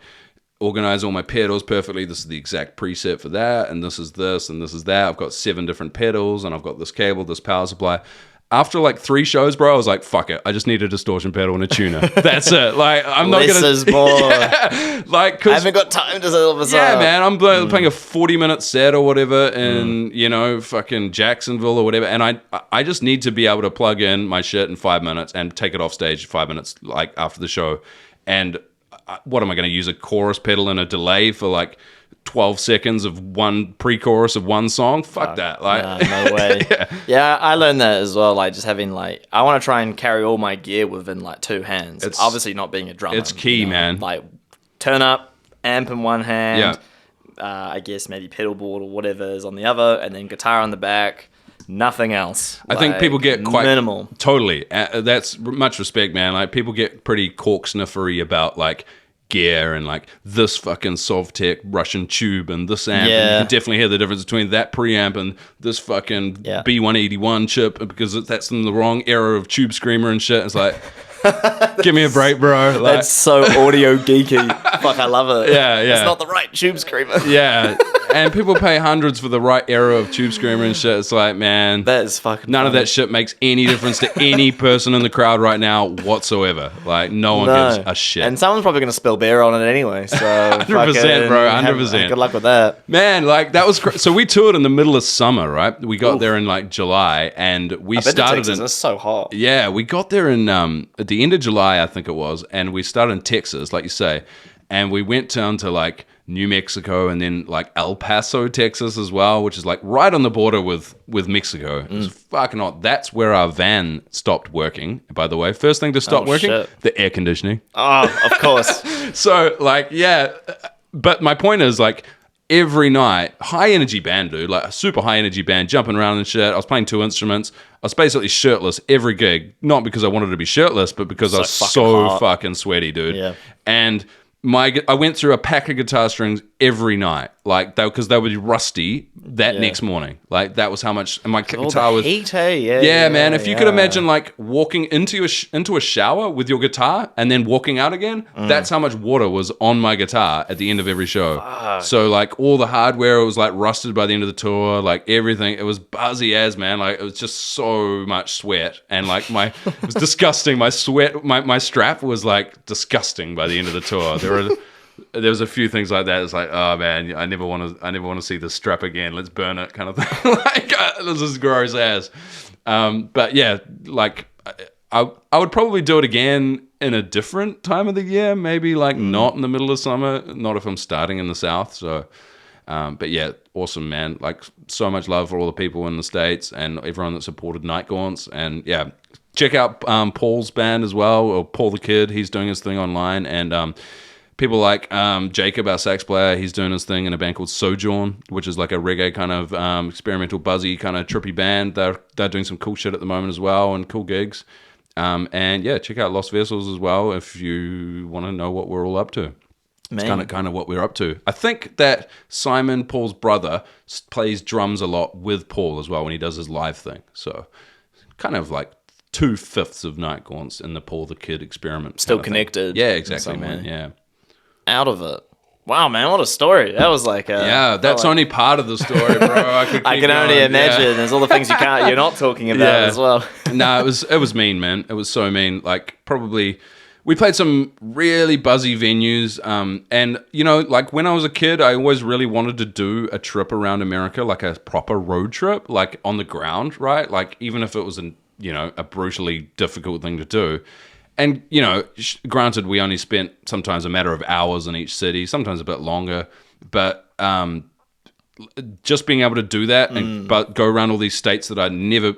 organize all my pedals perfectly. This is the exact preset for that. And this is this and this is that. I've got 7 different pedals and I've got this cable, this power supply. After like 3 shows, bro, I was like, fuck it. I just need a distortion pedal and a tuner. That's it. Like, I'm not going to... Less is more. Yeah, like, cause, I haven't got time to sell this yeah, up. man, I'm playing a 40-minute set or whatever in, you know, fucking Jacksonville or whatever. And I just need to be able to plug in my shit in 5 minutes and take it off stage 5 minutes, like, after the show. And what am I going to use? A chorus pedal and a delay for, like, 12 seconds of one pre-chorus of one song? Fuck that. Like, no way. Yeah, I learned that as well. Like, just having, like, I want to try and carry all my gear within, like, 2 hands. It's obviously not being a drummer. It's key, man. Like, turn up, amp in one hand, I guess maybe pedal board or whatever is on the other, and then guitar on the back. Nothing else. I think people get quite minimal. Totally. That's much respect, man. Like, people get pretty cork sniffery about, like, gear and like this fucking Sovtech Russian tube and this amp, and you can definitely hear the difference between that preamp and this fucking B181 chip because that's in the wrong era of Tube Screamer and shit. It's like, give me a break, bro. Like, that's so audio geeky. Fuck, I love it. Yeah. It's not the right Tube Screamer. Yeah. And people pay hundreds for the right era of Tube Screamer and shit. It's like, man, that is fucking none of that shit makes any difference to any person in the crowd right now whatsoever. Like, no one gives a shit. And someone's probably going to spill beer on it anyway. So 100%, bro. 100%. Good luck with that. Man, like, that was so we toured in the middle of summer, right? We got there in like July, and we started in. It's so hot. Yeah, we got there in at the end of July, I think it was, and we started in Texas, like you say, and we went down to like New Mexico and then like El Paso, Texas as well, which is like right on the border with Mexico. It was fucking hot. That's where our van stopped working, by the way. First thing to stop working, the air conditioning. Oh, of course. So like, yeah, but my point is like every night, high energy band, dude, like a super high energy band, jumping around and shit. I was playing 2 instruments. I was basically shirtless every gig, not because I wanted to be shirtless, but because I was so fucking sweaty, dude. Yeah. And I went through a pack of guitar strings every night, like because they would be rusty that next morning. Like that was how much. And my guitar was heat, hey, yeah, man. If you could imagine like walking into a shower with your guitar and then walking out again, that's how much water was on my guitar at the end of every show. Fuck. So like all the hardware was like rusted by the end of the tour, like everything. It was buzzy as, man. Like it was just so much sweat and like it was disgusting. My sweat, my strap was like disgusting by the end of the tour. There was a few things like that. It's like, oh man, I never want to see this strap again. Let's burn it, kind of thing. Like this is gross ass. But yeah, like I would probably do it again in a different time of the year. Maybe like not in the middle of summer. Not if I'm starting in the South. So, but yeah, awesome, man. Like so much love for all the people in the States and everyone that supported Night Gaunts. And yeah, check out Paul's band as well, or Paul the Kid. He's doing his thing online, and people like Jacob, our sax player, he's doing his thing in a band called Sojourn, which is like a reggae kind of experimental, buzzy, kind of trippy band. They're doing some cool shit at the moment as well, and cool gigs. And yeah, check out Lost Vessels as well if you want to know what we're all up to. Man. It's kind of what we're up to. I think that Simon, Paul's brother, plays drums a lot with Paul as well when he does his live thing. So kind of like 2/5 of Night Gaunts in the Paul the Kid experiment. Still connected. Yeah, exactly, man. Yeah. Out of it. Wow, man, what a story. That was like that's only part of the story, bro. I can only imagine. Yeah. There's all the things you're not talking about as well. No, it was mean, man. It was so mean. Like probably we played some really buzzy venues. And you know, like when I was a kid, I always really wanted to do a trip around America, like a proper road trip, like on the ground, right? Like even if it was a brutally difficult thing to do. And, you know, granted, we only spent sometimes a matter of hours in each city, sometimes a bit longer. But just being able to do that and go around all these states that I never,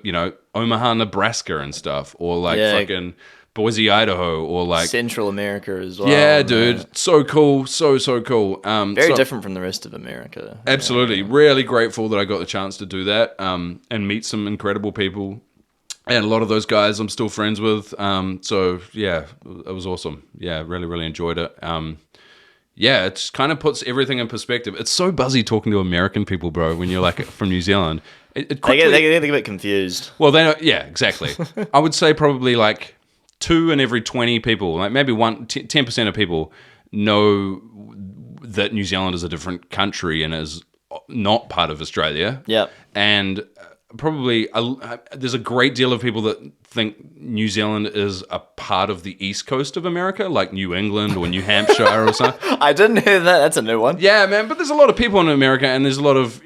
Omaha, Nebraska and stuff, or like fucking Boise, Idaho, or like Central America as well. Yeah, dude. So cool. So cool. Very different from the rest of America. Absolutely. Really grateful that I got the chance to do that and meet some incredible people. And a lot of those guys I'm still friends with. So, yeah, it was awesome. Yeah, really, really enjoyed it. Yeah, it just kind of puts everything in perspective. It's so buzzy talking to American people, bro, when you're like from New Zealand. They get a bit confused. Well, yeah, exactly. I would say probably like 2 in every 20 people, like maybe 10% of people know that New Zealand is a different country and is not part of Australia. Yeah. And probably there's a great deal of people that think New Zealand is a part of the East Coast of America, like New England or New Hampshire or something. I didn't hear that. That's a new one. Yeah, man. But there's a lot of people in America, and there's a lot of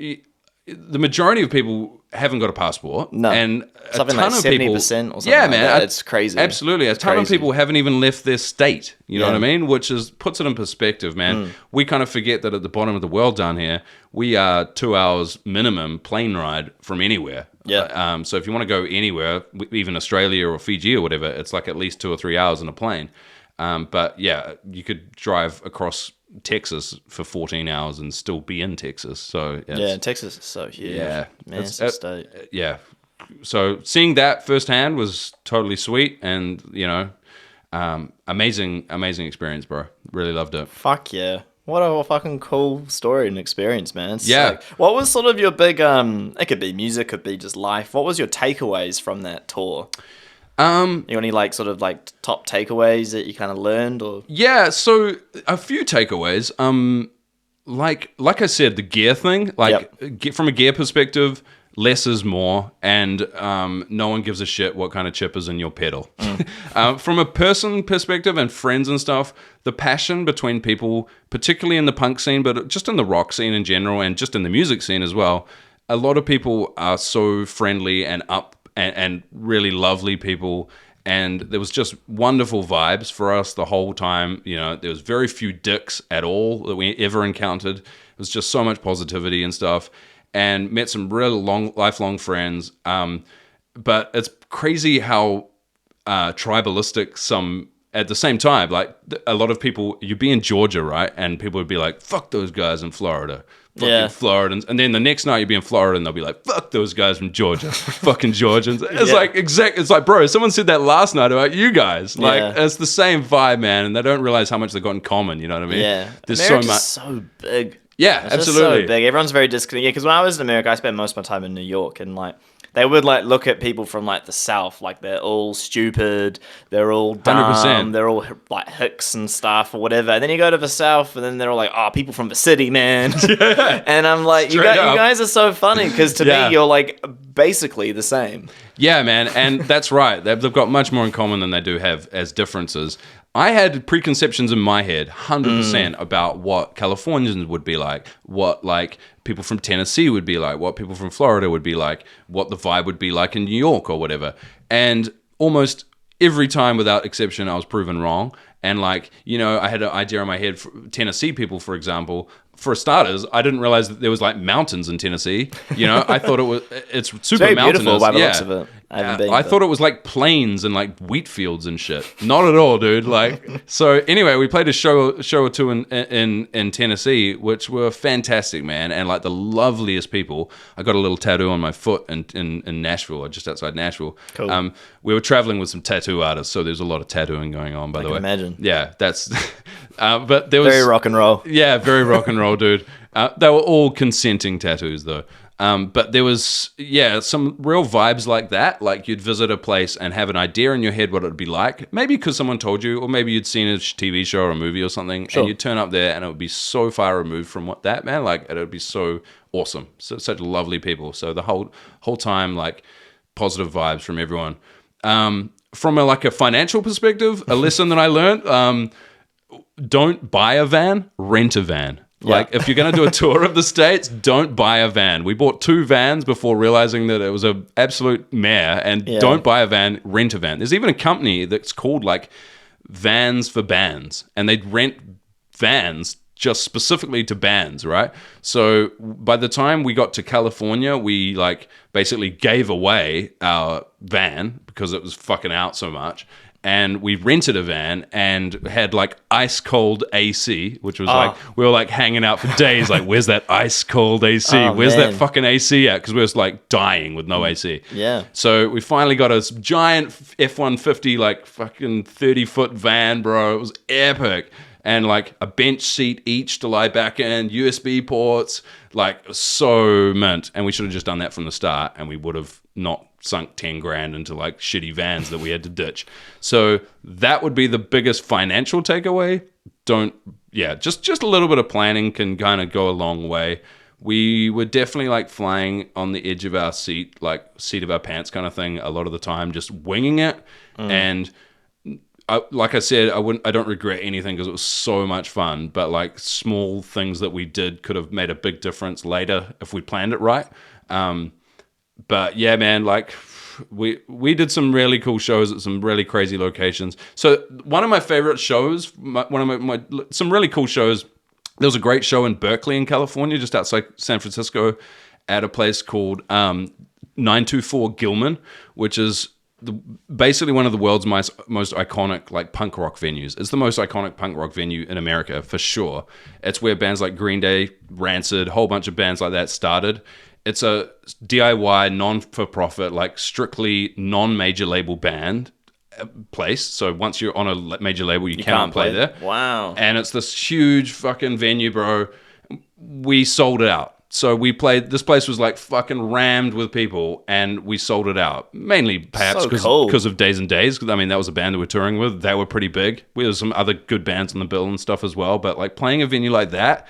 the majority of people haven't got a passport. No, and something like 70% or something. Yeah, man, like it's crazy. Absolutely, a ton of people haven't even left their state. You know what I mean? Which puts it in perspective, man. We kind of forget that at the bottom of the world down here, we are 2 hours minimum plane ride from anywhere. Yeah. So if you want to go anywhere, even Australia or Fiji or whatever, it's like at least 2 or 3 hours in a plane. But yeah, you could drive across Texas for 14 hours and still be in Texas. So yeah, Texas is so huge. Yeah, massive state. Yeah, so seeing that firsthand was totally sweet, and amazing experience, bro. Really loved it. Fuck yeah. What a fucking cool story and experience, man. It's yeah. Like, what was sort of your big, it could be music, could be just life. What was your takeaways from that tour? You any like sort of like top takeaways that you kind of learned, or? Yeah, so a few takeaways. Like I said, the gear thing, from a gear perspective, less is more, and no one gives a shit what kind of chip is in your pedal. From a person perspective and friends and stuff, the passion between people, particularly in the punk scene, but just in the rock scene in general, and just in the music scene as well, a lot of people are so friendly and and really lovely people, and there was just wonderful vibes for us the whole time. There was very few dicks at all that we ever encountered. It was just so much positivity and stuff, and met some real lifelong friends. But it's crazy how tribalistic some at the same time, like a lot of people, you'd be in Georgia, right? And people would be like, fuck those guys in Florida. Fucking Floridans. And then the next night you'd be in Florida and they'll be like, fuck those guys from Georgia. Fucking Georgians. It's it's like, bro, someone said that last night about you guys. Like, it's the same vibe, man. And they don't realize how much they've got in common. You know what I mean? Yeah. There's America's so big. Yeah, it's absolutely. Just so big. Everyone's very disconnected. Yeah, because when I was in America, I spent most of my time in New York, and like they would like look at people from like the South, like they're all stupid, they're all dumb, 100%. They're all like hicks and stuff or whatever. And then you go to the South, and then they're all like, "Oh, people from the city, man." And I'm like, you guys are so funny because to me, you're like basically the same. Yeah, man, and that's right. They've got much more in common than they do have as differences. I had preconceptions in my head, 100%, about what Californians would be like, what like people from Tennessee would be like, what people from Florida would be like, what the vibe would be like in New York or whatever. And almost every time, without exception, I was proven wrong. And like, you know, I had an idea in my head for Tennessee people, for example. For starters, I didn't realize that there was like mountains in Tennessee. You know, I thought it's super very mountainous. Beautiful by the looks of it. I thought it was like plains and like wheat fields and shit. Not at all, dude. Like, so anyway, we played a show or two in Tennessee, which were fantastic, man, and like the loveliest people. I got a little tattoo on my foot in Nashville, or just outside Nashville. Cool. We were traveling with some tattoo artists, so there's a lot of tattooing going on. By the way, imagine. Yeah, that's. But there was very rock and roll. Yeah, very rock and roll, dude. They were all consenting tattoos, though. But there was, some real vibes like that. Like you'd visit a place and have an idea in your head what it would be like. Maybe because someone told you, or maybe you'd seen a TV show or a movie or something, and you'd turn up there and it would be so far removed from what that, man. Like it would be so awesome. Such lovely people. So the whole time, like positive vibes from everyone. From a financial perspective, a lesson that I learned, don't buy a van, rent a van. Like, if you're going to do a tour of the States, don't buy a van. We bought 2 vans before realizing that it was an absolute mare. And don't buy a van, rent a van. There's even a company that's called, like, Vans for Bands. And they'd rent vans just specifically to bands, right? So by the time we got to California, we, like, basically gave away our van because it was fucking out so much. And we rented a van and had like ice cold AC, which was like, we were like hanging out for days. Like, where's that ice cold AC? Where's that fucking AC at? Because we was like dying with no AC. Yeah. So we finally got a giant F-150, like fucking 30-foot van, bro. It was epic. And like a bench seat each to lie back in, USB ports, like so mint. And we should have just done that from the start and we would have not sunk 10 grand into like shitty vans that we had to ditch. So that would be the biggest financial takeaway. Just a little bit of planning can kind of go a long way. We were definitely like flying on the edge of our seat, like seat of our pants kind of thing a lot of the time, just winging it. And like I said, I don't regret anything because it was so much fun, but like small things that we did could have made a big difference later if we planned it right. But yeah, man, like we did some really cool shows at some really crazy locations. So one of my favorite shows, some really cool shows. There was a great show in Berkeley in California, just outside San Francisco, at a place called 924 Gilman, which is basically one of the world's most iconic like punk rock venues. It's the most iconic punk rock venue in America for sure. It's where bands like Green Day, Rancid, a whole bunch of bands like that started. It's a DIY, non-for-profit, like strictly non-major label band place. So once you're on a major label, you cannot play there. Wow. And it's this huge fucking venue, bro. We sold it out. So we played, this place was like fucking rammed with people and we sold it out. Mainly perhaps because of Days and Days. I mean, that was a band that we're touring with. They were pretty big. We had some other good bands on the bill and stuff as well. But like playing a venue like that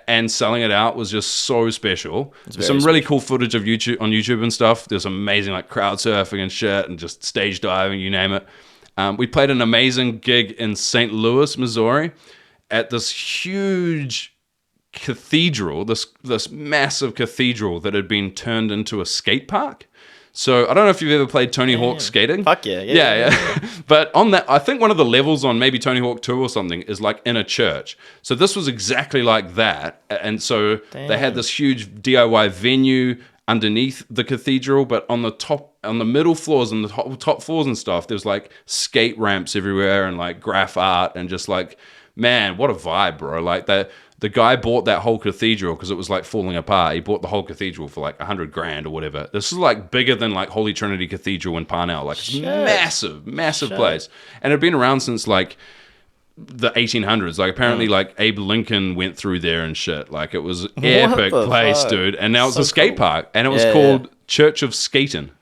and selling it out was just so special. There's some really cool footage of YouTube and stuff. There's amazing like crowd surfing and shit and just stage diving, you name it. We played an amazing gig in St. Louis, Missouri at this huge cathedral, this massive cathedral that had been turned into a skate park. So I don't know if you've ever played Tony Hawk skating. Fuck yeah. But on that, I think one of the levels on maybe Tony Hawk 2 or something is like in a church. So this was exactly like that. And so they had this huge DIY venue underneath the cathedral, but on the top on the middle floors and the top floors and stuff, there's like skate ramps everywhere and like graph art and just like, man, what a vibe, bro. Like the guy bought that whole cathedral because it was like falling apart. He bought the whole cathedral for like $100,000 or whatever. This is like bigger than like Holy Trinity Cathedral in Parnell. Like it's massive place. And it had been around since like the 1800s. Like apparently like Abe Lincoln went through there and shit. Like it was an epic place, dude. And now it's a skate park. And it was called Church of Skating,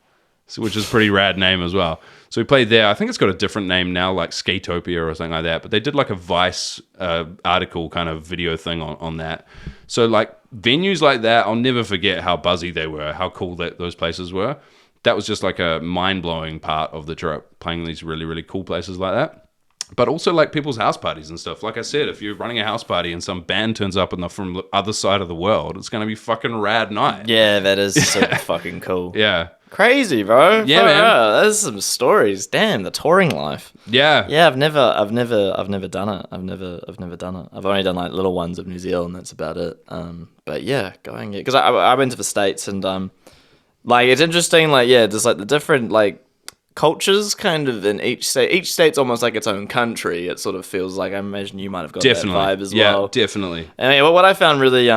which is a pretty rad name as well. So we played there. I think it's got a different name now, like Skatopia or something like that. But they did like a Vice article kind of video thing on that. So like venues like that, I'll never forget how buzzy they were, how cool those places were. That was just like a mind-blowing part of the trip, playing these really, really cool places like that. But also like people's house parties and stuff. Like I said, if you're running a house party and some band turns up from the other side of the world, it's going to be fucking rad night. Yeah, that is super fucking cool. Yeah. Crazy, bro. Yeah, man. There's some stories. Damn, the touring life. Yeah. Yeah, I've never done it. I've never done it. I've only done like little ones of New Zealand. That's about it. But yeah, going because I went to the States and like it's interesting. Like just like the different like cultures kind of in each state. Each state's almost like its own country. It sort of feels like. I imagine you might have got that vibe as well. Yeah, definitely. I mean, what I found really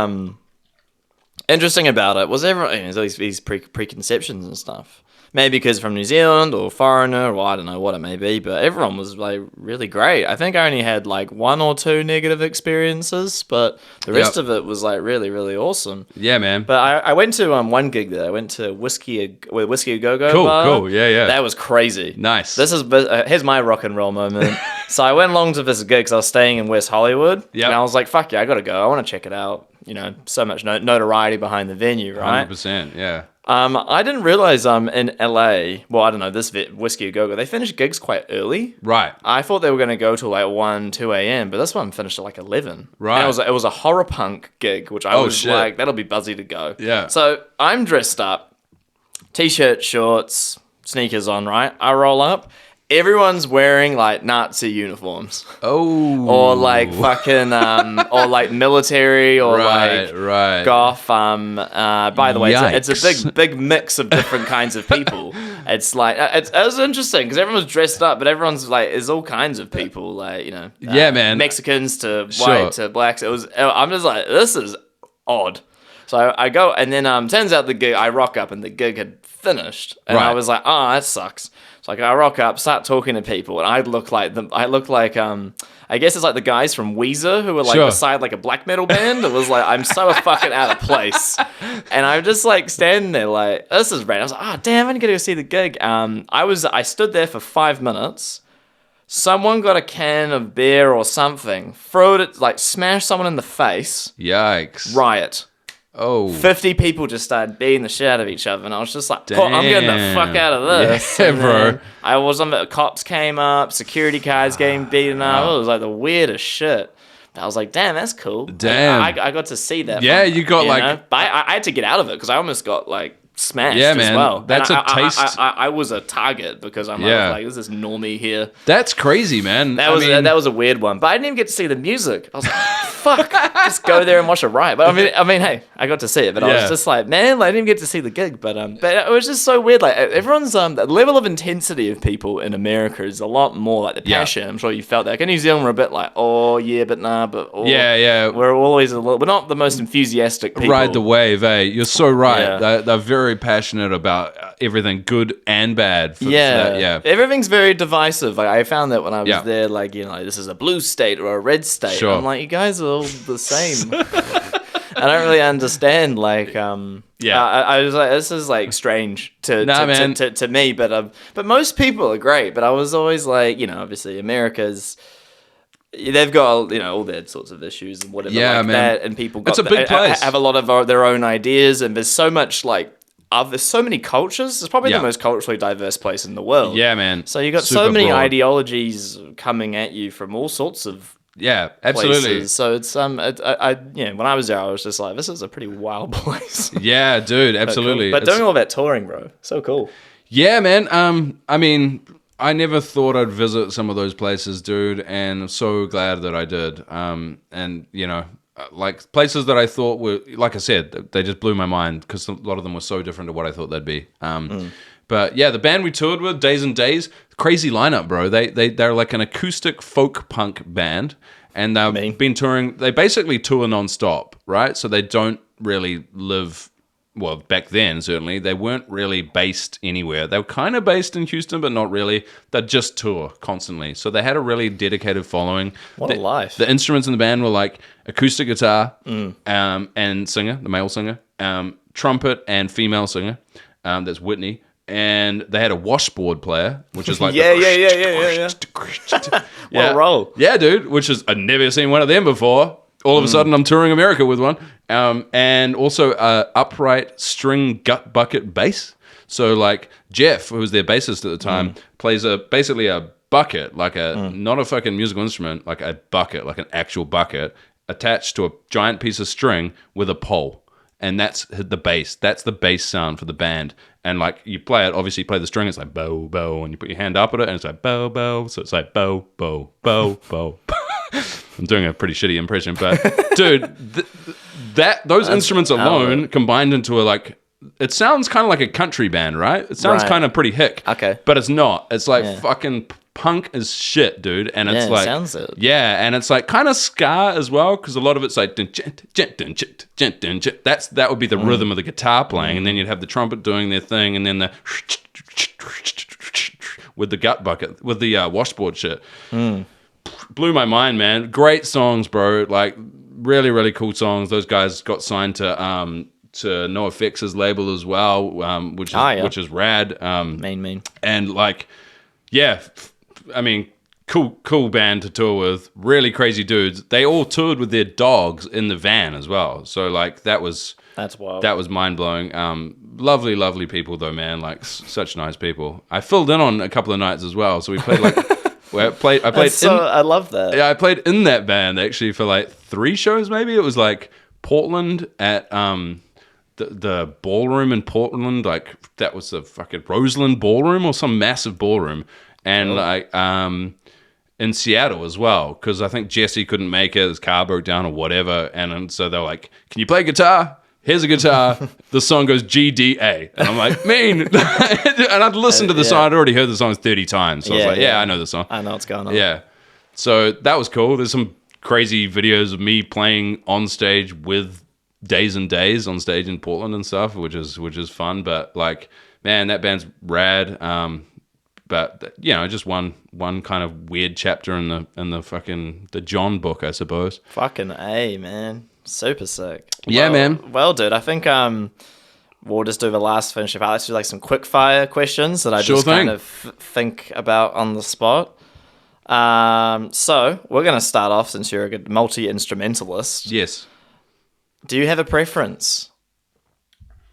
interesting about it was there's all these preconceptions and stuff. Maybe because from New Zealand or foreigner or I don't know what it may be, but everyone was like really great. I think I only had like 1 or 2 negative experiences, but the rest of it was like really, really awesome. Yeah, man. But I went to one gig there. I went to Whiskey A Go Go bar. Cool. Yeah. That was crazy. Nice. Here's my rock and roll moment. So I went along to this gig because I was staying in West Hollywood. Yeah. And I was like, fuck yeah, I gotta go. I want to check it out. You know, so much notoriety behind the venue, right? 100%, yeah. I didn't realize in LA, well, I don't know, this Whiskey A Go Go, they finish gigs quite early. Right. I thought they were going to go till like 1, 2 a.m., but this one finished at like 11. Right. And it was a horror punk gig, which I was like, that'll be buzzy to go. Yeah. So I'm dressed up, t-shirt, shorts, sneakers on, right? I roll up. Everyone's wearing like Nazi uniforms. Oh. Or like fucking, or like military or right. goth. By the way, it's a big mix of different kinds of people. It's like, it was interesting because everyone's dressed up, but everyone's like, there's all kinds of people, like, you know. Yeah, man. Mexicans to white to blacks. I'm just like, this is odd. So I go, and then turns out I rock up and the gig had finished. And I was like, oh, that sucks. So like I rock up, start talking to people, and I look like I guess it's like the guys from Weezer who were like beside like a black metal band. It was like I'm so fucking out of place, and I'm just like standing there like this is random. I was like, oh damn, I didn't get to go see the gig. I stood there for 5 minutes. Someone got a can of beer or something, threw it, like smashed someone in the face. Yikes! Riot. Oh. 50 people just started beating the shit out of each other, and I was just like, I'm getting the fuck out of this. Yeah, bro. I was on the cops came up, security guards getting beaten up. It was like the weirdest shit. I was like, damn, that's cool. Damn. I got to see that. Yeah, you got But I had to get out of it because I almost got like smashed man. as well. That's and a taste. I was a target because I'm like, this is normie here. That's crazy, man. That was a weird one. But I didn't even get to see the music. I was like, fuck, just go there and watch a riot. But I mean, hey, I got to see it. But I was just like, man, I didn't even get to see the gig. But it was just so weird. Like everyone's the level of intensity of people in America is a lot more like the passion. I'm sure you felt that. Like in New Zealand, we're a bit like, oh yeah, but nah, but oh. Yeah. We're always we're not the most enthusiastic people. Ride the wave, eh? You're so right. Yeah. They're very passionate about everything good and bad. Everything's very divisive. Like I found that when I was there, like, you know, this is a blue state or a red state. Sure. I'm like, you guys are all the same. I don't really understand. Like, I was like, this is like strange to me, but most people are great. But I was always like, you know, obviously America's. They've got, you know, all their sorts of issues and whatever that, and people it's a big place. Have a lot of their own ideas, and there's so much like. There's so many cultures. It's probably the most culturally diverse place in the world. Yeah, man. So you got so many ideologies coming at you from all sorts of absolutely. places. So it's when I was there, I was just like, this is a pretty wild place. Yeah, dude, absolutely. But doing all that touring, bro, so cool. Yeah, man. I mean, I never thought I'd visit some of those places, dude, and I'm so glad that I did. And you know. Like places that I thought were, like I said, they just blew my mind because a lot of them were so different to what I thought they'd be. But But yeah, the band we toured with, Days and Days, crazy lineup, bro. They're like an acoustic folk punk band, and they've been touring. They basically tour nonstop, right? So they don't really live. Well, back then, certainly, they weren't really based anywhere. They were kind of based in Houston, but not really. They'd just tour constantly. So they had a really dedicated following. What a life. The instruments in the band were like acoustic guitar and singer, the male singer, trumpet and female singer. That's Whitney. And they had a washboard player, which is like yeah. What a roll. Yeah, dude, which is, I'd never seen one of them before. All of a sudden, I'm touring America with one. And also upright string gut bucket bass. So like Jeff, who was their bassist at the time, plays basically a bucket, like not a fucking musical instrument, like a bucket, like an actual bucket, attached to a giant piece of string with a pole. And that's the bass. That's the bass sound for the band. And like you play it, obviously you play the string, it's like bow, bow, and you put your hand up at it, and it's like bow, bow. So it's like bow, bow, bow, bow. I'm doing a pretty shitty impression, but dude, those instruments alone combined into a like, it sounds kind of like a country band, right? It sounds kind of pretty hick. Okay. But it's not. It's like fucking punk as shit, dude. And it's like, sounds it. Yeah, and it's like kind of ska as well, because a lot of it's like, that would be the rhythm of the guitar playing, and then you'd have the trumpet doing their thing, and then the with the gut bucket, with the washboard shit. Blew my mind, man. Great songs, bro. Like really, really cool songs. Those guys got signed to NoFX's label as well, which is rad. Mean. And like, yeah, I mean, cool band to tour with. Really crazy dudes. They all toured with their dogs in the van as well. So like that's wild. That was mind blowing. Lovely people though, man. Like such nice people. I filled in on a couple of nights as well. So we played like. I played. I love that. Yeah, I played in that band actually for like 3 shows. Maybe it was like Portland at the ballroom in Portland. Like that was the fucking Roseland Ballroom or some massive ballroom, and like in Seattle as well, because I think Jesse couldn't make it. His car broke down or whatever, and so they're like, "Can you play guitar? Here's a guitar." The song goes G, D, A. And I'm like, mean. And I'd listened to the song. I'd already heard the song 30 times. So I was like, I know the song. I know what's going on. Yeah. So that was cool. There's some crazy videos of me playing on stage with Days and Days on stage in Portland and stuff, which is fun. But like, man, that band's rad. But you know, just one kind of weird chapter in the fucking the John book, I suppose. Fucking A, man. Super sick. Yeah, man. Well, dude, I think we'll just do the last finish. Let's do like some quick fire questions that I just kind of think about on the spot. So we're gonna start off, since you're a good multi-instrumentalist. Yes. Do you have a preference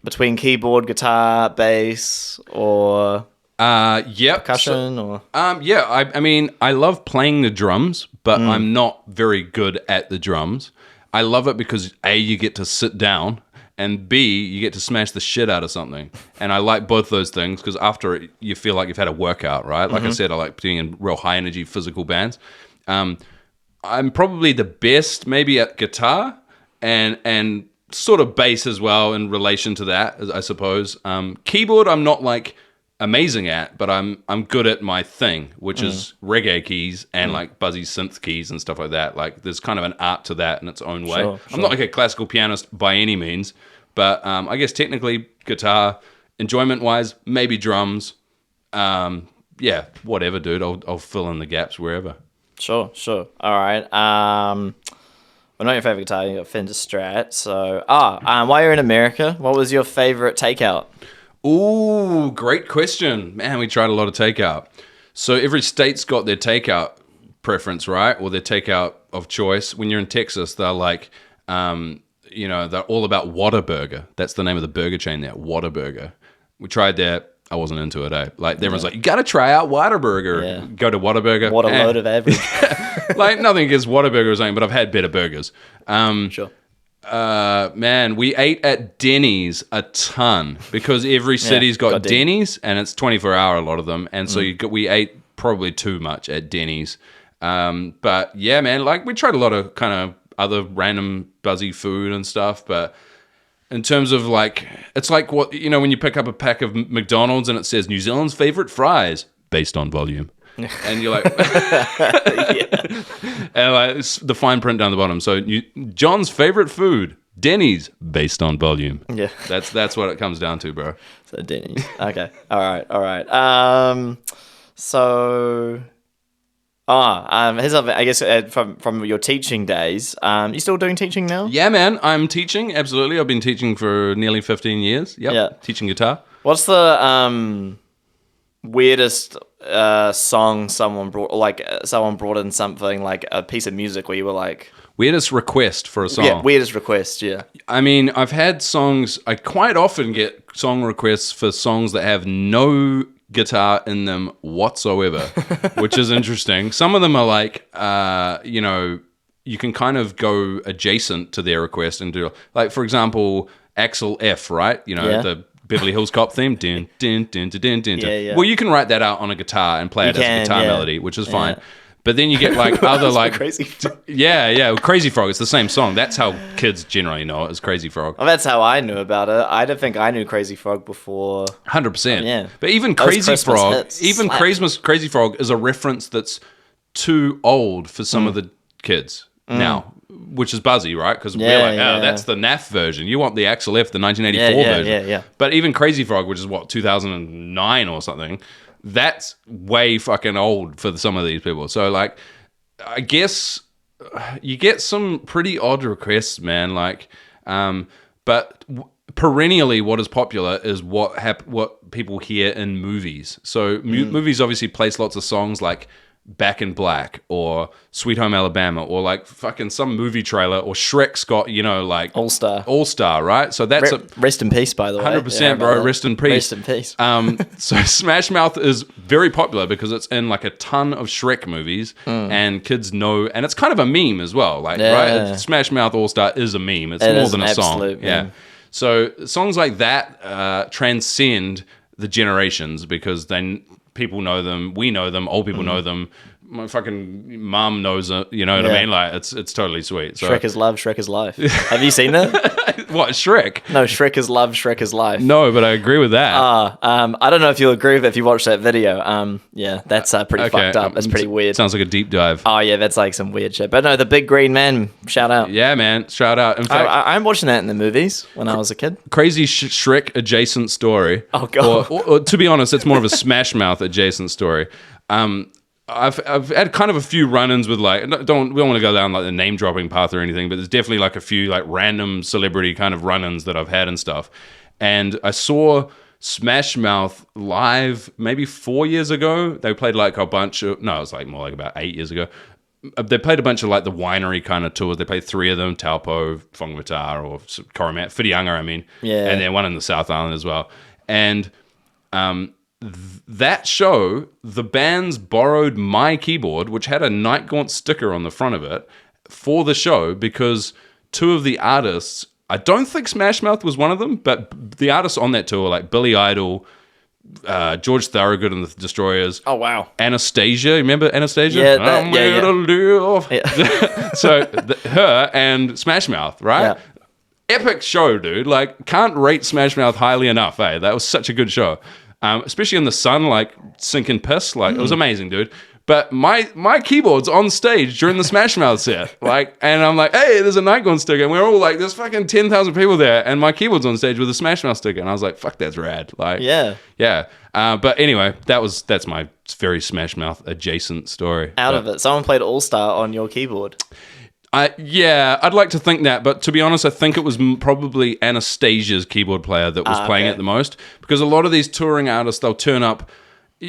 between keyboard, guitar, bass, or percussion? Or I mean, I love playing the drums, but I'm not very good at the drums. I love it because A, you get to sit down, and B, you get to smash the shit out of something. And I like both those things because after it, you feel like you've had a workout, right? Like I said, I like being in real high energy physical bands. I'm probably the best maybe at guitar and sort of bass as well in relation to that, I suppose. Keyboard, I'm not like amazing at, but I'm good at my thing, which is reggae keys and like buzzy synth keys and stuff like that. Like there's kind of an art to that in its own way. Sure. I'm not like a classical pianist by any means, but I guess technically guitar, enjoyment wise, maybe drums. Yeah, whatever, dude. I'll fill in the gaps wherever. Sure. All right. Well, not your favorite guitar. You got Fender Strat. So, while you're in America, what was your favorite takeout? Ooh, great question. Man, we tried a lot of takeout. So every state's got their takeout preference, right? Or their takeout of choice. When you're in Texas, they're like, they're all about Whataburger. That's the name of the burger chain there, Whataburger. We tried that. I wasn't into it, eh? Like, everyone's like, you got to try out Whataburger. Yeah. Go to Whataburger. What a load of average. Like, nothing against Whataburger or something, but I've had better burgers. Sure. Man, we ate at Denny's a ton because every city's got Denny's, and it's 24-hour, a lot of them. And so we ate probably too much at Denny's. But yeah, man, like we tried a lot of kind of other random buzzy food and stuff, but in terms of like, it's like what, you know, when you pick up a pack of McDonald's and it says New Zealand's favorite fries based on volume. And you're like, and like it's the fine print down the bottom. So John's favorite food, Denny's, based on volume. Yeah, that's what it comes down to, bro. So Denny's. Okay, all right. So, here's something. I guess from your teaching days, you still doing teaching now? Yeah, man, I'm teaching. Absolutely, I've been teaching for nearly 15 years. Yep. Yeah, teaching guitar. What's the weirdest song someone brought? Like someone brought in something like a piece of music where you were like. Weirdest request for a song. Yeah, weirdest request, yeah. I mean, I've had songs, I quite often get song requests for songs that have no guitar in them whatsoever, which is interesting. Some of them are like, you know, you can kind of go adjacent to their request and do, like, for example, Axel F, right? You know, the Beverly Hills Cop theme. Dun, dun, dun, dun, dun, dun, dun. Yeah. Well, you can write that out on a guitar and play it as a guitar melody, which is fine. But then you get like other like Crazy Frog. Yeah, Crazy Frog. It's the same song. That's how kids generally know it as Crazy Frog. Well, that's how I knew about it. I don't think I knew Crazy Frog before. 100%. Yeah. But even Crazy Frog, Crazy Frog is a reference that's too old for some of the kids now, which is buzzy, right? Because we're like, that's the NAF version. You want the Axel F, the 1984 version. Yeah. But even Crazy Frog, which is what, 2009 or something. That's way fucking old for some of these people. So, like, I guess you get some pretty odd requests, man. Like, but perennially, what is popular is what people hear in movies. So, movies obviously place lots of songs like Back in Black or Sweet Home Alabama or like fucking some movie trailer, or Shrek's got, you know, like All Star, right? So that's rest in peace, by the way. 100%, bro. Rest in peace. Rest in peace. So Smash Mouth is very popular because it's in like a ton of Shrek movies, and kids know, and it's kind of a meme as well. Like, right? Smash Mouth All Star is a meme. It's more than a song. Yeah. So songs like that transcend the generations because then people know them, we know them, old people know them. My fucking mom knows it. You know what I mean? Like it's totally sweet. So. Shrek is love, Shrek is life. Have you seen that? What, Shrek? No, Shrek is love, Shrek is life. No, but I agree with that. I don't know if you'll agree with it if you watch that video. Yeah, that's pretty fucked up. It's pretty weird. Sounds like a deep dive. Oh yeah, that's like some weird shit. But no, the big green man, shout out. Yeah, man, shout out. In fact, I'm watching that in the movies when I was a kid. Crazy Shrek adjacent story. Oh god. Or to be honest, it's more of a Smash Mouth adjacent story. I've had kind of a few run-ins with like, we don't want to go down like the name dropping path or anything, but there's definitely like a few like random celebrity kind of run-ins that I've had and stuff. And I saw Smash Mouth live maybe 4 years ago. They played like a bunch of, no, it was like more like about 8 years ago. They played a bunch of like the winery kind of tours. They played 3 of them, Taupo, Whangamata, or Coromant, Whitianga, I mean. Yeah. And then one in the South Island as well. And that show, the bands borrowed my keyboard, which had a Night Gaunt sticker on the front of it, for the show because 2 of the artists, I don't think Smash Mouth was one of them, but the artists on that tour, like Billy Idol, George Thorogood and the Destroyers. Oh, wow. Anastasia, remember Anastasia? Yeah. So her and Smash Mouth, right? Yeah. Epic show, dude. Like, can't rate Smash Mouth highly enough, eh? That was such a good show. Especially in the sun, like sinking piss. Like, it was amazing, dude. But my keyboard's on stage during the Smash Mouth set. Like, and I'm like, hey, there's a Night Gaunt sticker. And we're all like, there's fucking 10,000 people there. And my keyboard's on stage with a Smash Mouth sticker. And I was like, fuck, that's rad. Like, yeah. But anyway, that's my very Smash Mouth adjacent story. Of it. Someone played All Star on your keyboard. I'd like to think that, but to be honest, I think it was probably Anastasia's keyboard player that was playing it the most, because a lot of these touring artists, they'll turn up,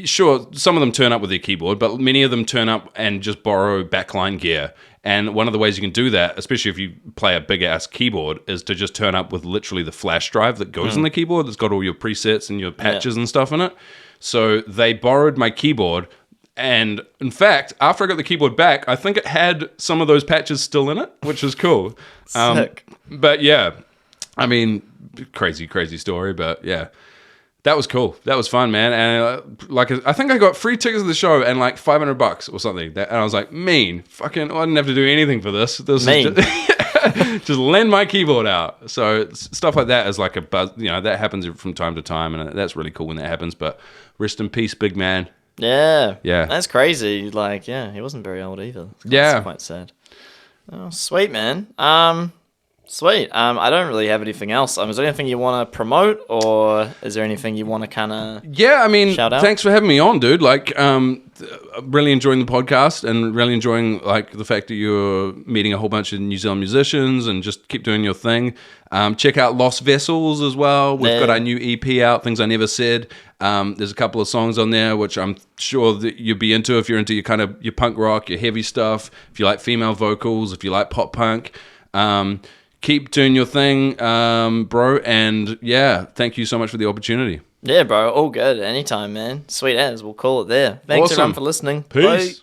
sure, some of them turn up with their keyboard, but many of them turn up and just borrow backline gear. And one of the ways you can do that, especially if you play a big-ass keyboard, is to just turn up with literally the flash drive that goes in the keyboard that's got all your presets and your patches and stuff in it. So they borrowed my keyboard. And in fact, after I got the keyboard back, I think it had some of those patches still in it, which is cool. Sick. But yeah, I mean, crazy story, but yeah, that was cool. That was fun, man. And I think I got free tickets to the show and like $500 or something. And I was like, fucking, I didn't have to do anything for this. This mean. is just just lend my keyboard out. So stuff like that is like a buzz, that happens from time to time, and that's really cool when that happens. But rest in peace, big man. Yeah. Yeah. That's crazy. Like, he wasn't very old either. That's quite sad. Oh, sweet, man. Sweet. I don't really have anything else. Is there anything you want to promote, or is there anything you want to kind of shout out? Thanks for having me on, dude. Like, really enjoying the podcast and really enjoying like the fact that you're meeting a whole bunch of New Zealand musicians and just keep doing your thing. Check out Lost Vessels as well. We've got our new EP out, Things I Never Said. There's a couple of songs on there which I'm sure that you'd be into if you're into your punk rock, your heavy stuff, if you like female vocals, if you like pop punk. Keep doing your thing, bro. And thank you so much for the opportunity. Yeah, bro. All good. Anytime, man. Sweet as. We'll call it there. Thanks, everyone, for listening. Peace. Bye.